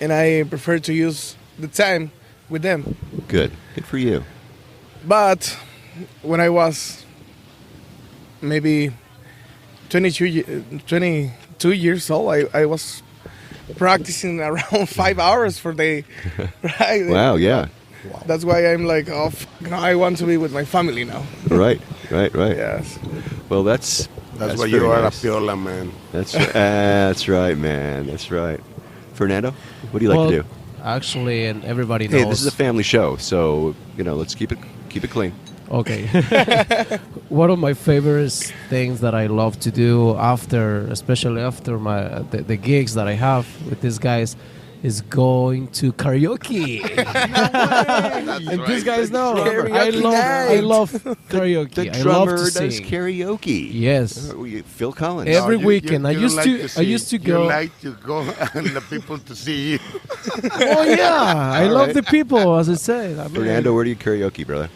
and I prefer to use the time with them. Good for you. But when I was maybe 22 years old, I was practicing around 5 hours per day. Right? Wow, yeah. That's why I'm like, I want to be with my family now. Right. Yes. Well, that's why you are nice. A piola, man. That's right, man. That's right. Fernando, what do you like to do? Actually, and everybody knows. Hey, this is a family show, so let's keep it clean. Okay. One of my favorite things that I love to do especially after the gigs that I have with these guys, is going to karaoke. And right. these guys know I love karaoke. The I drummer love to does sing. karaoke. Yes. Phil Collins. Every weekend. I used to go. You like to go and the people to see you. Oh yeah, I love the people, as I say. Fernando, where do you karaoke, brother?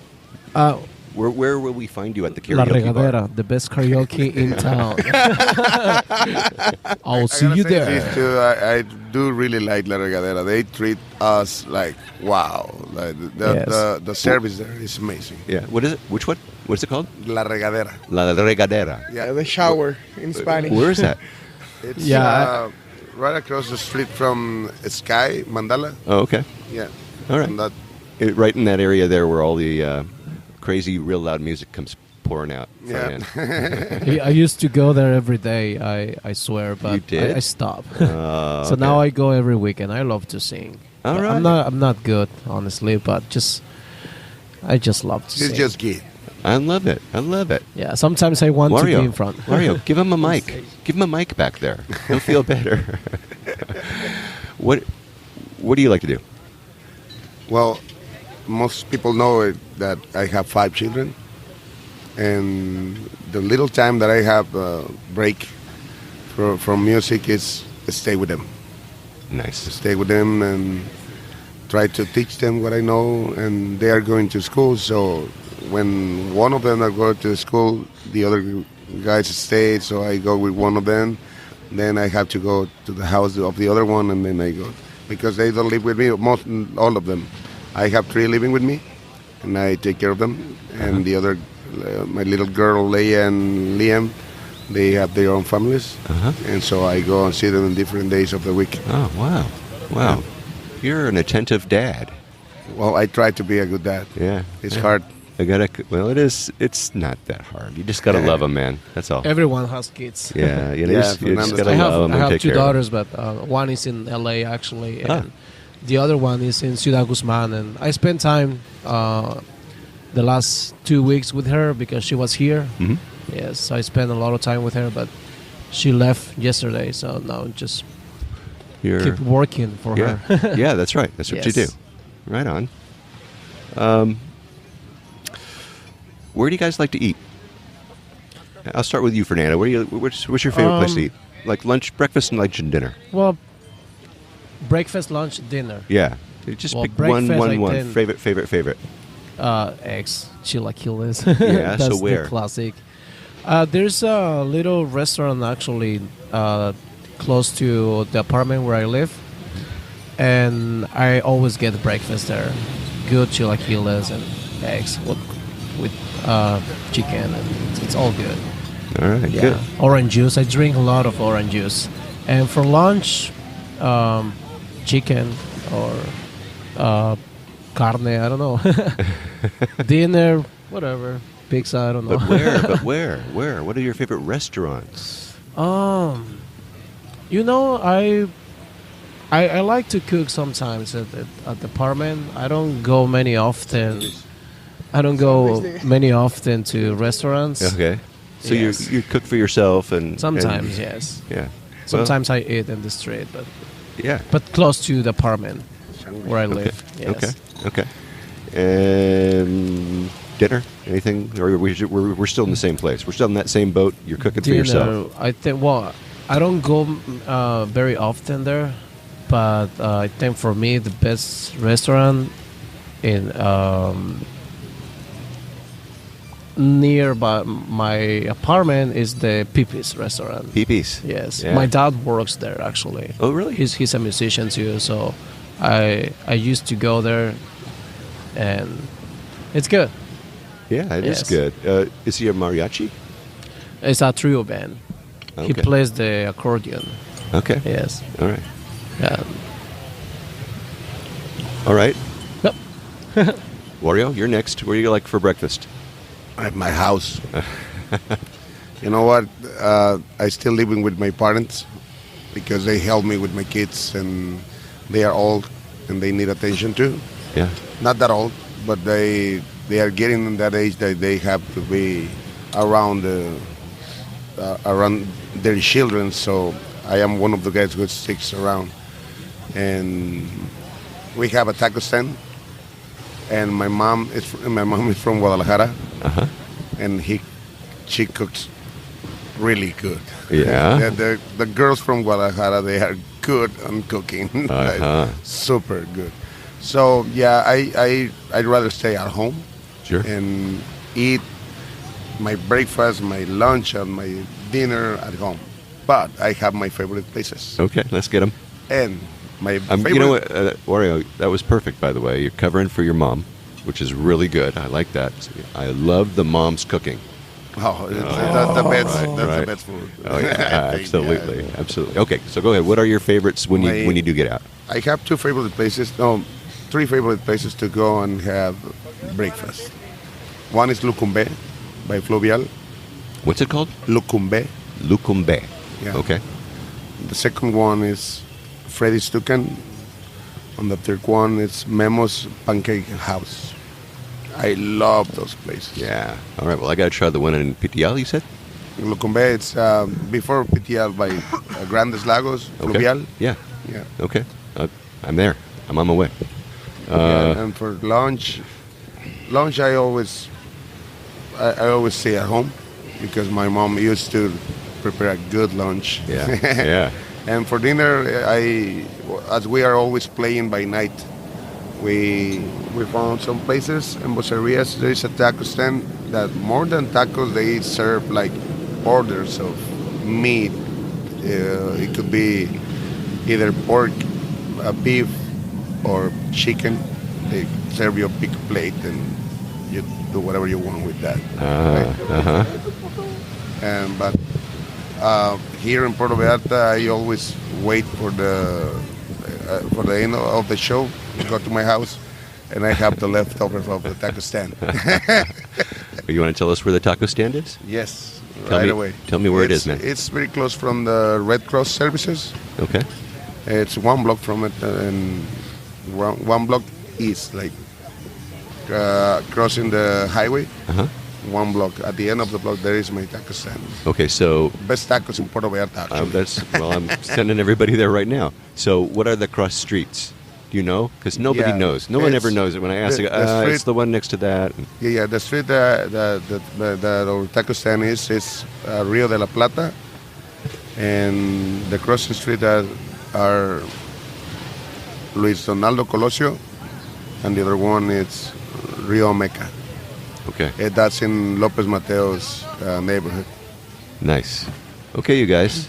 Where will we find you at the La karaoke bar? Regadera, the best karaoke in town. I'll see you This there. too, I do really like La Regadera. They treat us like wow. Like Yes. the service there is amazing. Yeah. What is it? Which one? What's it called? La Regadera. La Regadera. Yeah, the shower in Spanish. Where is that? It's Yeah, right across the street from Sky Mandala. Oh, okay. Yeah. All right. And that, Right in that area there where all the crazy, real loud music comes pouring out. Yeah. I used to go there every day. I swear, but You did? I stopped. Oh, So now I go every weekend. I love to sing. All But right. I'm not good, honestly, but I just love to it's sing. just good. I love it. I love it. Yeah, sometimes I want to be in front. Wario, give him a mic. Give him a mic back there. He'll feel better. What do you like to do? Well, most people know that I have 5 children, and the little time that I have break from music is stay with them. Nice. Stay with them and try to teach them what I know, and they are going to school. So when one of them are going to school, the other guys stay. So I go with one of them. Then I have to go to the house of the other one, and then I go because they don't live with me. All of them. I have 3 living with me, and I take care of them. And the other, my little girl Leia and Liam, they have their own families, and so I go and see them on different days of the week. Oh, wow. Wow. You're an attentive dad. Well, I try to be a good dad. Yeah. It's hard. It's not that hard. You just got to love them, man. That's all. Everyone has kids. Yeah. You Yeah, just Fernando. got to I love them have and take 2 care of daughters, but one is in LA actually, and Ah. the other one is in Ciudad Guzman. And I spent time the last 2 weeks with her because she was here. Mhm. Yes, I spent a lot of time with her, but she left yesterday, so now just You're, keep working for yeah. her. Yeah, that's right. That's what you do. Yes. Right on. Where do you guys like to eat? I'll start with you, Fernando. What's your favorite place to eat? Like lunch, breakfast, and lunch and dinner. Well, breakfast, lunch, dinner. Yeah. You just Well, pick one. breakfast, I tend- Favorite. Eggs, chilaquiles. Yeah, so That's where? the classic. There's a little restaurant actually close to the apartment where I live, and I always get breakfast there. Good chilaquiles and eggs with chicken, and it's all good. All right, Yeah, good. orange juice. I drink a lot of orange juice, and for lunch, chicken or carne. I don't know. Dinner, whatever. Pizza. I don't know. But where? Where? What are your favorite restaurants? You know, I like to cook sometimes at the apartment. I don't go many often. I don't go many often to restaurants. Okay. So Yes. you cook for yourself and Sometimes, and- yes. Yeah. Sometimes I eat in the street, Yeah. but close to the apartment where I live. Yes. Okay. And dinner? Anything? Or we're still in the same place. We're still in that same boat. You're cooking for yourself. I think. Well, I don't go very often there, but I think for me the best restaurant in nearby my apartment is the Pipi's restaurant. Peepees. Yes, Yeah. my dad works there actually. Oh, really? He's a musician too, so I used to go there, and it's good. Yeah, it is Yes. good. Is he a mariachi? It's a trio band. He Okay. plays the accordion. Okay. Yes. All right. Yeah. All right. Yep. Wario, you're next. Where do you like for breakfast? At my house. You know what? I still living with my parents because they help me with my kids, and they are old and they need attention too. Yeah. Not that old, but they are getting in that age that they have to be around around their children. So I am one of the guys who sticks around, and we have a taco stand. And my mom is from Guadalajara, and she cooks really good. Yeah. The girls from Guadalajara, they are good on cooking, like, super good. So yeah, I'd rather stay at home Sure. and eat my breakfast, my lunch, and my dinner at home. But I have my favorite places. Okay, let's get them. And my favorite... You know what, Wario, that was perfect, by the way. You're covering for your mom, which is really good. I like that. I love the mom's cooking. Oh, that's the best. That's right. the best food. Oh, yeah, I think, absolutely, yeah. absolutely. Okay, so go ahead. What are your favorites when you do get out? I have two favorite places. No, three favorite places to go and have breakfast. One is Lucumbe by Fluvial. What's it called? Lucumbe. Lucumbe. Yeah. Okay. The second one is Freddy's Tucan. And the third one is Memo's Pancake House. I love those places. Yeah. All right. Well, I got to try the one in Pitial, you said? Lucumbe, it's before Pitial by Grandes Lagos, Fluvial. Yeah. Yeah. Okay. I'm there. I'm on my way. And for lunch I always stay at home because my mom used to prepare a good lunch. Yeah. Yeah. And for dinner, as we are always playing by night, we found some places in Bocerias. There is a taco stand that more than tacos, they serve like orders of meat. It could be either pork, beef, or chicken. They serve you a big plate and you do whatever you want with that. But here in Puerto Vallarta, I always wait for the end of the show. Go to my house, and I have the leftovers of the taco stand. You want to tell us where the taco stand is? Yes, Tell right me- away. tell me where it is, man. It's very close from the Red Cross services. Okay. It's 1 block from it, and 1 block east, like crossing the highway. 1 block. At the end of the block, there is my taco stand. Okay, so Best tacos in Puerto Vallarta, actually. I'm sending everybody there right now. So what are the cross streets? Do you know? Because nobody Yeah, knows. No one ever it's- knows it. When I ask, the it's street- the one next to that. Yeah, the street that our taco stand is Rio de la Plata, and the crossing street are Luis Donaldo Colosio, and the other one is Rio Meca. Okay, That's in Lopez Mateo's neighborhood. nice. Okay, you guys,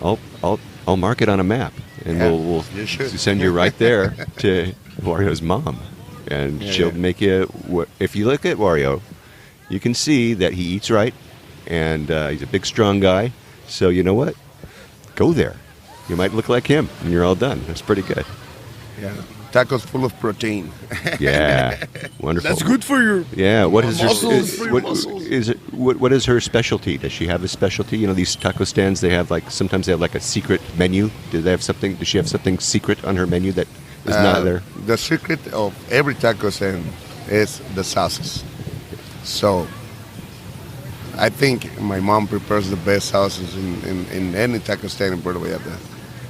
I'll mark it on a map, and Yeah, we'll you should. send you right there to Wario's mom, and Yeah, she'll yeah. make you. If you look at Wario, you can see that he eats right, and he's a big, strong guy. So you know what? Go there. You might look like him, and you're all done. That's pretty good. Yeah, tacos full of protein. Yeah, wonderful. That's good for your Yeah, what is her? muscles, for your What muscles. is it? What is her specialty? Does she have a specialty? You know, these taco stands. They have sometimes they have like a secret menu. Do they have something? Does she have something secret on her menu that is not there? The secret of every taco stand is the sauces. So I think my mom prepares the best sauces in any taco stand in Puerto Vallarta.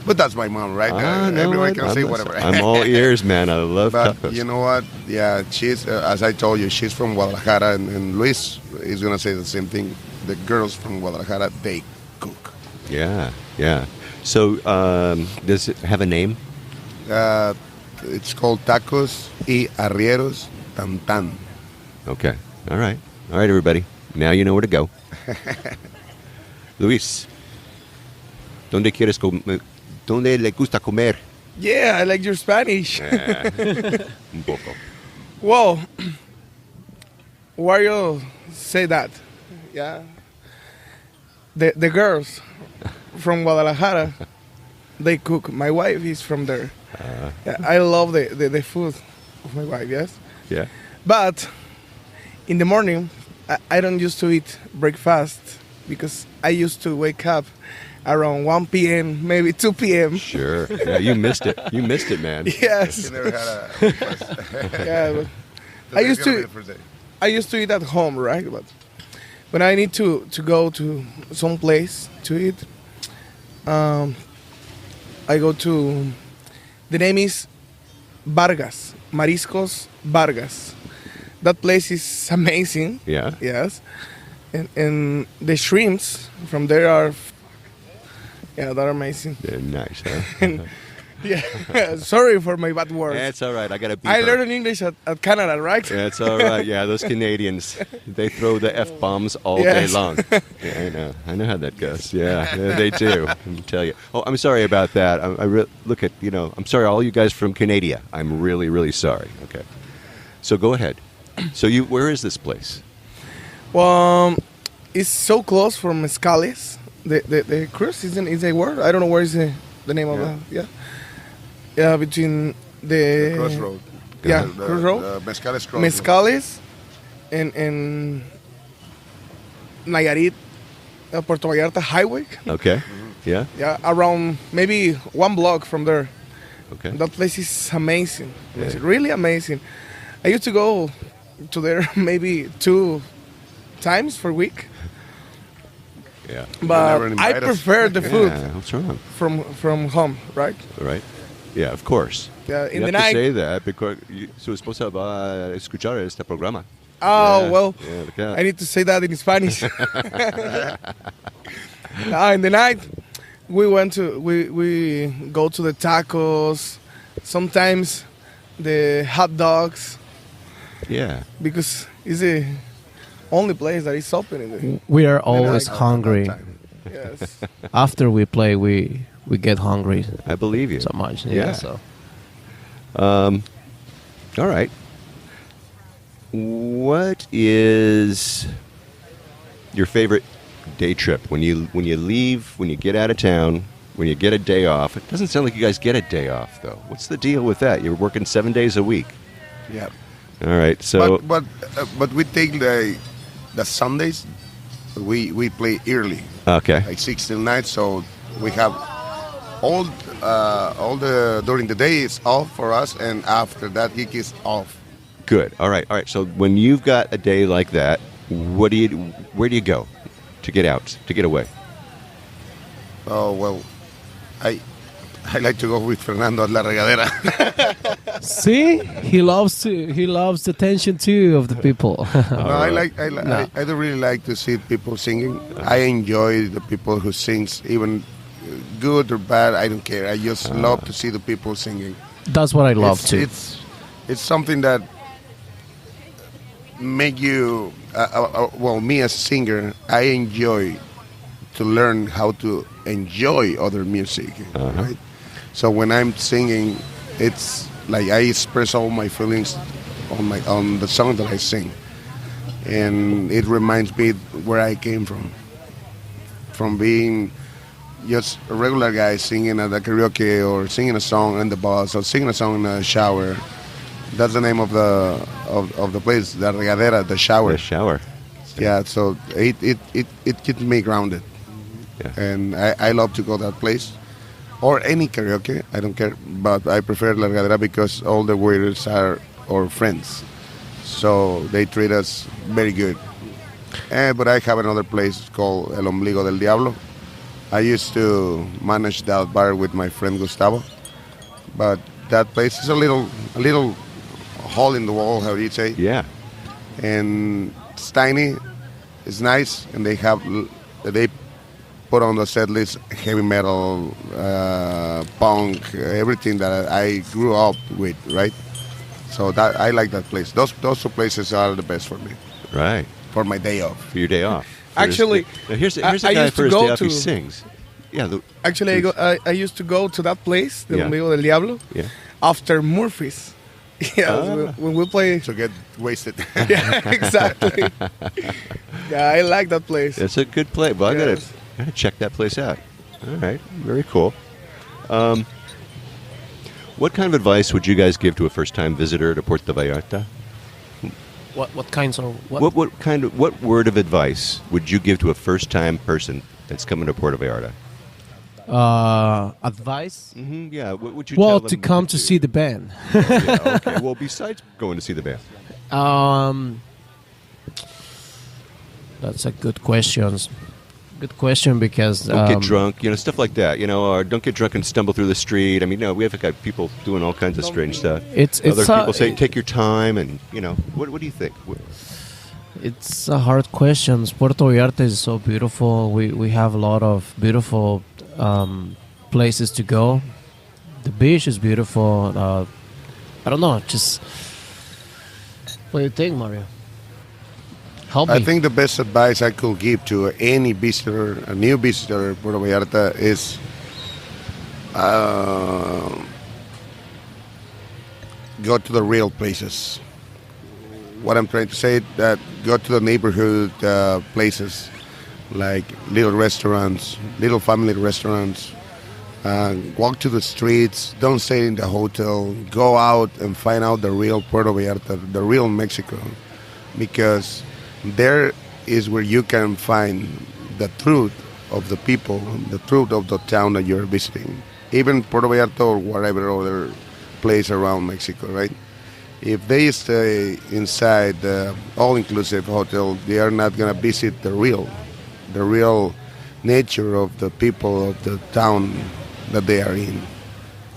But that's my mom, right? Everyone can say whatever. I'm all ears, man. I love But tacos. you know what? Yeah, she's, as I told you, she's from Guadalajara, and Luis is going to say the same thing. The girls from Guadalajara, they cook. Yeah, yeah. So, does it have a name? It's called Tacos y Arrieros Tan Tan. Okay. All right, everybody. Now you know where to go. Luis, ¿dónde quieres comer? ¿Dónde le gusta comer? Yeah, I like your Spanish. Un poco. Well, Wario say that. Yeah. The girls from Guadalajara, they cook. My wife is from there. Yeah, I love the food of my wife, yes. Yeah. But in the morning, I don't used to eat breakfast because I used to wake up around 1 p.m., maybe 2 p.m. Sure. Yeah, you missed it. You missed it, man. Yes. You never had a breakfast. Yeah, but Today's used gonna to- be the first day. I used to eat at home, right? But when I need to go to some place to eat, I go to, the name is Vargas, Mariscos Vargas. That place is amazing. Yeah. Yes. And the shrimps from there are, yeah, they're amazing. Yeah, nice, huh? Yeah, sorry for my bad words. That's all right. I got to beep I her. learned English at Canada, right? That's all right. Yeah, those Canadians, they throw the F-bombs all Yes. day long. Yeah, I know. I know how that goes. Yeah, they do. Let me tell you. Oh, I'm sorry about that. Look at, I'm sorry, all you guys from Canada. I'm really, really sorry. Okay. So go ahead. So where is this place? Well, it's so close from Mezcales. The cruise is a word. I don't know where is the name of that. Yeah, between the Crossroad. Yeah, The Crossroad. Mezcales Crossroad. Mezcales and Nayarit, Puerto Vallarta highway. Okay. Yeah. Yeah, around maybe 1 block from there. Okay. That place is amazing. Yeah. It's really amazing. I used to go to there maybe 2 times per week, Yeah. but never I invite us. prefer the food Yeah, what's wrong? from home, right? Right. Yeah, of course. Yeah, in you the have night. to say that because su esposa va a escuchar este programa. Oh, Yeah, well, yeah, look out. I need to say that in Spanish. In the night, we go to the tacos, sometimes the hot dogs, Yeah. because it's the only place that is open in the We are always night. hungry. yes. After we play, we get hungry I believe you. so much. Yeah. Yeah. So All right. What is your favorite day trip? When you leave, when you get out of town, when you get a day off? It doesn't sound like you guys get a day off, though. What's the deal with that? You're working 7 days a week. Yeah. All right. So But we take the Sundays. We play early, okay. like 6 till 9. So we have all the during the day is off for us, and after that gig is off. Good. All right. All right. So when you've got a day like that, where do you go to get out, to get away? Oh well, I like to go with Fernando at La Regadera. see, he loves the attention too of the people. No, I don't really like to see people singing. I enjoy the people who sings, even good or bad. I don't care. I just love to see the people singing. That's what I love it's, too. It's something that make you. Well, me as a singer, I enjoy to learn how to enjoy other music. Right? So when I'm singing, it's like I express all my feelings on the song that I sing, and it reminds me where I came from being just a regular guy singing at the karaoke or singing a song in the bus or singing a song in the shower. That's the name of the place, the regadera, the shower. The shower. Yeah, so it keeps me grounded. Yeah. And I love to go that place. Or any karaoke, I don't care. But I prefer La Regadera because all the waiters are our friends. So they treat us very good. But I have another place called El Ombligo del Diablo. I used to manage that bar with my friend Gustavo. But that place is a little hole in the wall, how do you say? Yeah. And it's tiny, it's nice, and they put on the set list heavy metal, punk, everything that I grew up with, right? So that I like that place. Those two places are the best for me, Right. for my day off. For your day off. Actually, Now here's a I guy used for to his go day off who to- sings. Yeah. Actually, I used to go to that place, the Yeah. Ombligo del Diablo, Yeah. after Murphy's. Yeah, when we play. To get wasted. Yeah, exactly. Yeah, I like that place. It's a good place. Well, I Yes. gotta check that place out. All right, very cool. What kind of advice would you guys give to a first-time visitor to Puerto Vallarta? What kinds of what? What word of advice would you give to a first-time person that's coming to Puerto Vallarta? Advice? Mm-hmm, yeah. What would you? Well, tell to them come to do? see the band. Yeah, okay. Well, besides going to see the band, That's a good question. Good question because don't get drunk. Stuff like that. Or don't get drunk and stumble through the street. I mean, we have got people doing all kinds of strange stuff. It's Other people say take your time, and what do you think? It's a hard question. Puerto Vallarta is so beautiful. We have a lot of beautiful places to go. The beach is beautiful. I don't know. Just what do you think, Mario? Help me. I think the best advice I could give to any visitor, a new visitor, Puerto Vallarta, is go to the real places. What I'm trying to say is that go to the neighborhood places, like little restaurants, little family restaurants. Walk to the streets. Don't stay in the hotel. Go out and find out the real Puerto Vallarta, the real Mexico, because there is where you can find the truth of the people, the truth of the town that you're visiting. Even Puerto Vallarta or whatever other place around Mexico, right? If they stay inside the all-inclusive hotel, they are not going to visit the real nature of the people of the town that they are in.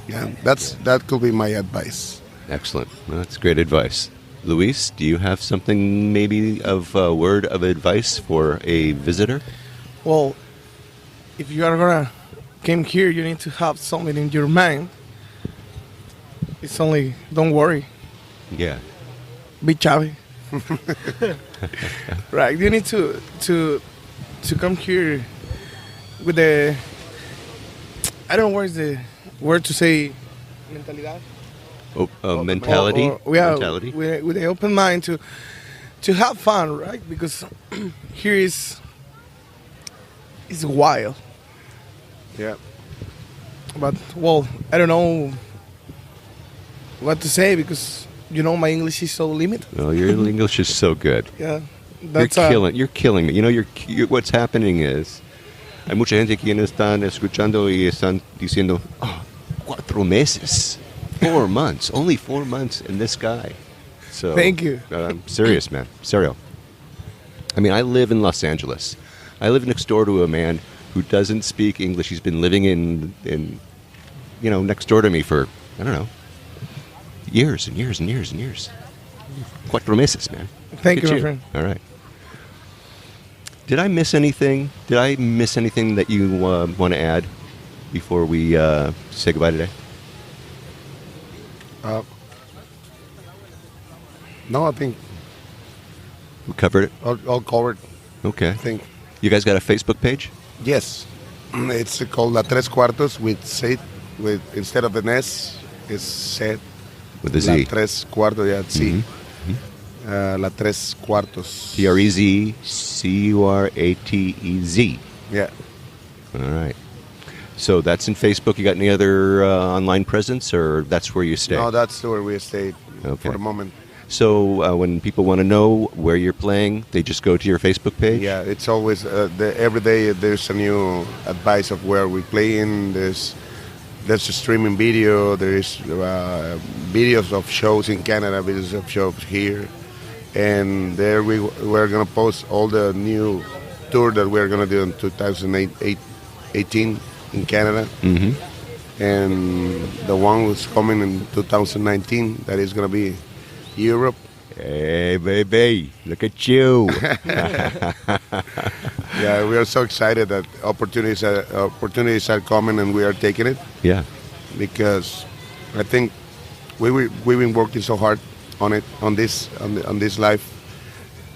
Yeah, that could be my advice. Excellent. Well, that's great advice. Luis, do you have something maybe of a word of advice for a visitor? Well, if you are gonna come here, you need to have something in your mind. It's only, don't worry, Yeah. be chubby. Right, you need to come here with the, I don't know what is the word to say, mentalidad. Mentality. Mentality. Mentality. With an open mind to have fun, right? Because here is wild. Yeah. But well, I don't know what to say because my English is so limited. Oh, your English is so good. Yeah, You're killing me. You're what's happening is hay mucha gente que no están escuchando y están diciendo, 4 meses. 4 months, only 4 months in this guy. So Thank you. I'm serious, man. Serio. I mean, I live in Los Angeles. I live next door to a man who doesn't speak English. He's been living in next door to me for, I don't know, years and years and years and years. 4 meses, man. Thank Look you, at my friend. All right. Did I miss anything? Did I miss anything that you want to add before we say goodbye today? No, I think We covered it? all covered. Okay. I think You guys got a Facebook page? yes, it's called La Trez Cuartoz with instead of an S, it's said With a La Z. Trez Cuartoz, yeah, sí. Mm-hmm. La Trez Cuartoz. TREZCURATEZ. Yeah. All right. So that's in Facebook. You got any other online presence, or that's where you stay? No, that's where we stayed Okay. for the moment. So when people want to know where you're playing, they just go to your Facebook page? Yeah, it's always every day there's a new advice of where we play in. There's a streaming video. There's videos of shows in Canada, videos of shows here, and there we're gonna post all the new tour that we're gonna do in 2018 in Canada, and the one who's coming in 2019 that is gonna be Europe. Hey, baby, look at you. Yeah, we are so excited that opportunities are coming and we are taking it. Yeah. Because I think we've been working so hard on this life,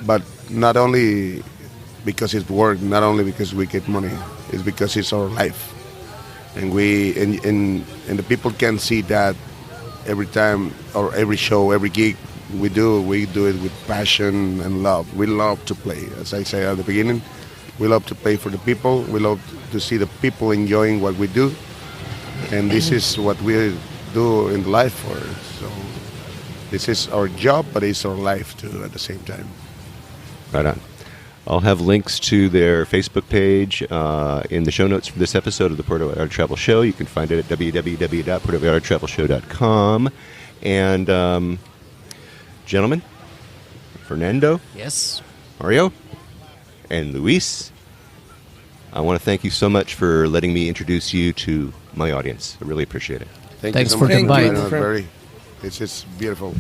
but not only because it's work, not only because we get money, it's because it's our life, and the people can see that every time or every show, every gig we do it with passion and love. We love to play, as I said at the beginning. We love to play for the people. We love to see the people enjoying what we do. And this is what we do in life for. So this is our job, but it's our life too at the same time. Right on. I'll have links to their Facebook page in the show notes for this episode of the Puerto Vallarta Travel Show. You can find it at www.puertovallartatravelshow.com. And gentlemen, Fernando, Yes. Mario, and Luis, I want to thank you so much for letting me introduce you to my audience. I really appreciate it. Thanks you so for much. the invite. Thank you. It's just beautiful.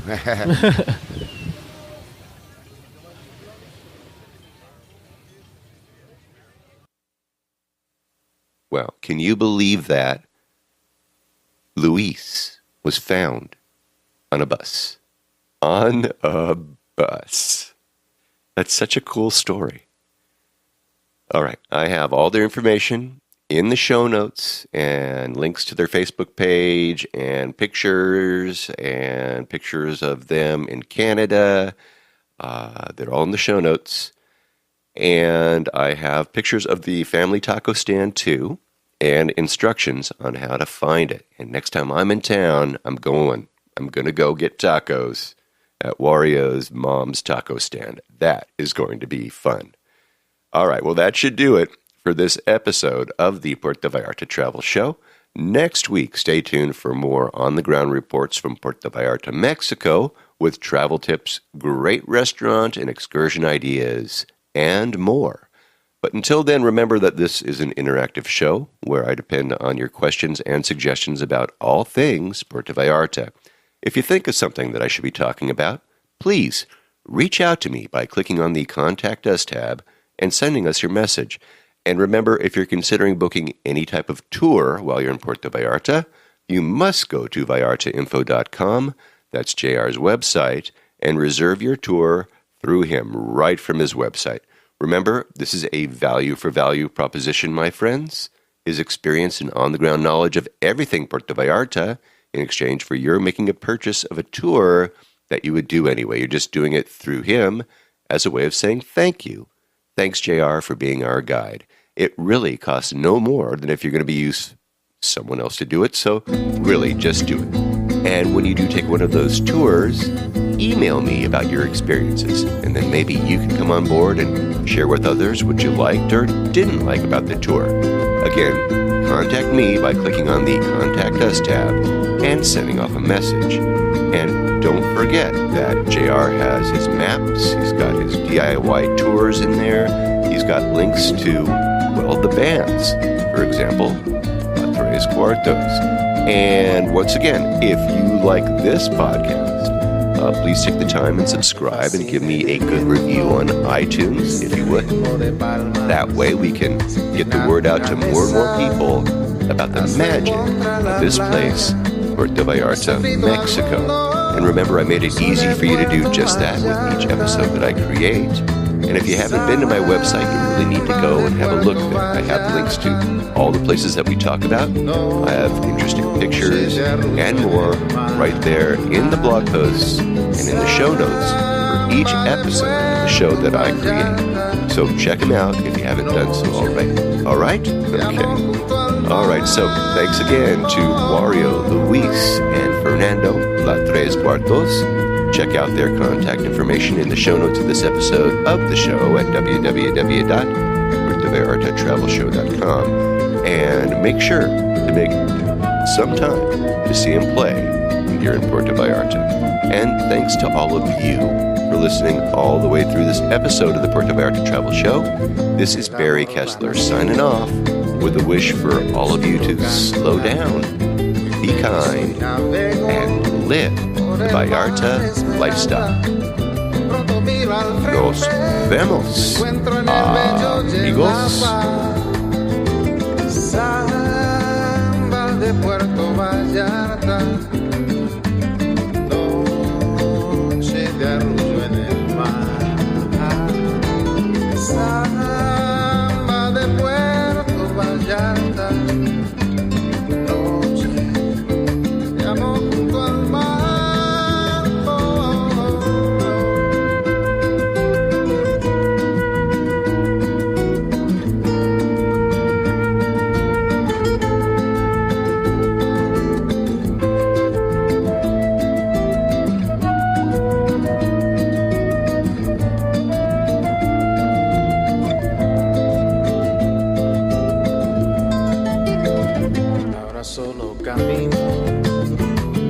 Well, can you believe that Luis was found on a bus. On a bus. That's such a cool story. All right, I have all their information in the show notes and links to their Facebook page and pictures of them in Canada. They're all in the show notes. And I have pictures of the family taco stand too, and instructions on how to find it. And next time I'm in town, I'm going to go get tacos at Wario's mom's taco stand. That is going to be fun. All right, well, that should do it for this episode of the Puerto Vallarta Travel Show. Next week, stay tuned for more on-the-ground reports from Puerto Vallarta, Mexico, with travel tips, great restaurant and excursion ideas, and more. But until then, remember that this is an interactive show where I depend on your questions and suggestions about all things Puerto Vallarta. If you think of something that I should be talking about, please reach out to me by clicking on the Contact Us tab and sending us your message. And remember, if you're considering booking any type of tour while you're in Puerto Vallarta, you must go to vallartainfo.com, that's JR's website, and reserve your tour through him right from his website. Remember, this is a value-for-value proposition, my friends. His experience and on-the-ground knowledge of everything Puerto Vallarta in exchange for your making a purchase of a tour that you would do anyway. You're just doing it through him as a way of saying thank you. Thanks, JR, for being our guide. It really costs no more than if you're going to use someone else to do it, so really just do it. And when you do take one of those tours, email me about your experiences, and then maybe you can come on board and share with others what you liked or didn't like about the tour. Again, contact me by clicking on the Contact Us tab and sending off a message. And don't forget that JR has his maps, he's got his DIY tours in there, he's got links to, well, the bands. For example, Trez Cuartoz. And once again, if you like this podcast, please take the time and subscribe and give me a good review on iTunes, if you would. That way we can get the word out to more and more people about the magic of this place, Puerto Vallarta, Mexico. And remember, I made it easy for you to do just that with each episode that I create. And if you haven't been to my website, you really need to go and have a look there. I have links to all the places that we talk about. I have interesting pictures and more right there in the blog posts and in the show notes for each episode of the show that I create. So check them out if you haven't done so already. All right? Okay. All right, so thanks again to Wario, Luis, and Fernando, Trez Cuartoz. Check out their contact information in the show notes of this episode of the show at www.puertovallartatravelshow.com. And make sure to make some time to see him play here in Puerto Vallarta. And thanks to all of you for listening all the way through this episode of the Puerto Vallarta Travel Show. This is Barry Kessler signing off with a wish for all of you to slow down, be kind, and live the Vallarta lifestyle. Nos vemos, amigos. Samba de Puerto Vallarta, noche de arrullo en el mar. Samba de Puerto Vallarta, noche de amor junto al mar. Solo camino,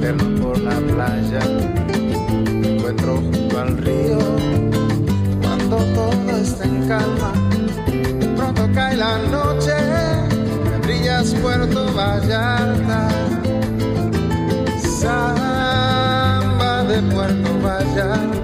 perno por la playa, me encuentro junto al río, cuando todo está en calma, pronto cae la noche, me brillas Puerto Vallarta, samba de Puerto Vallarta.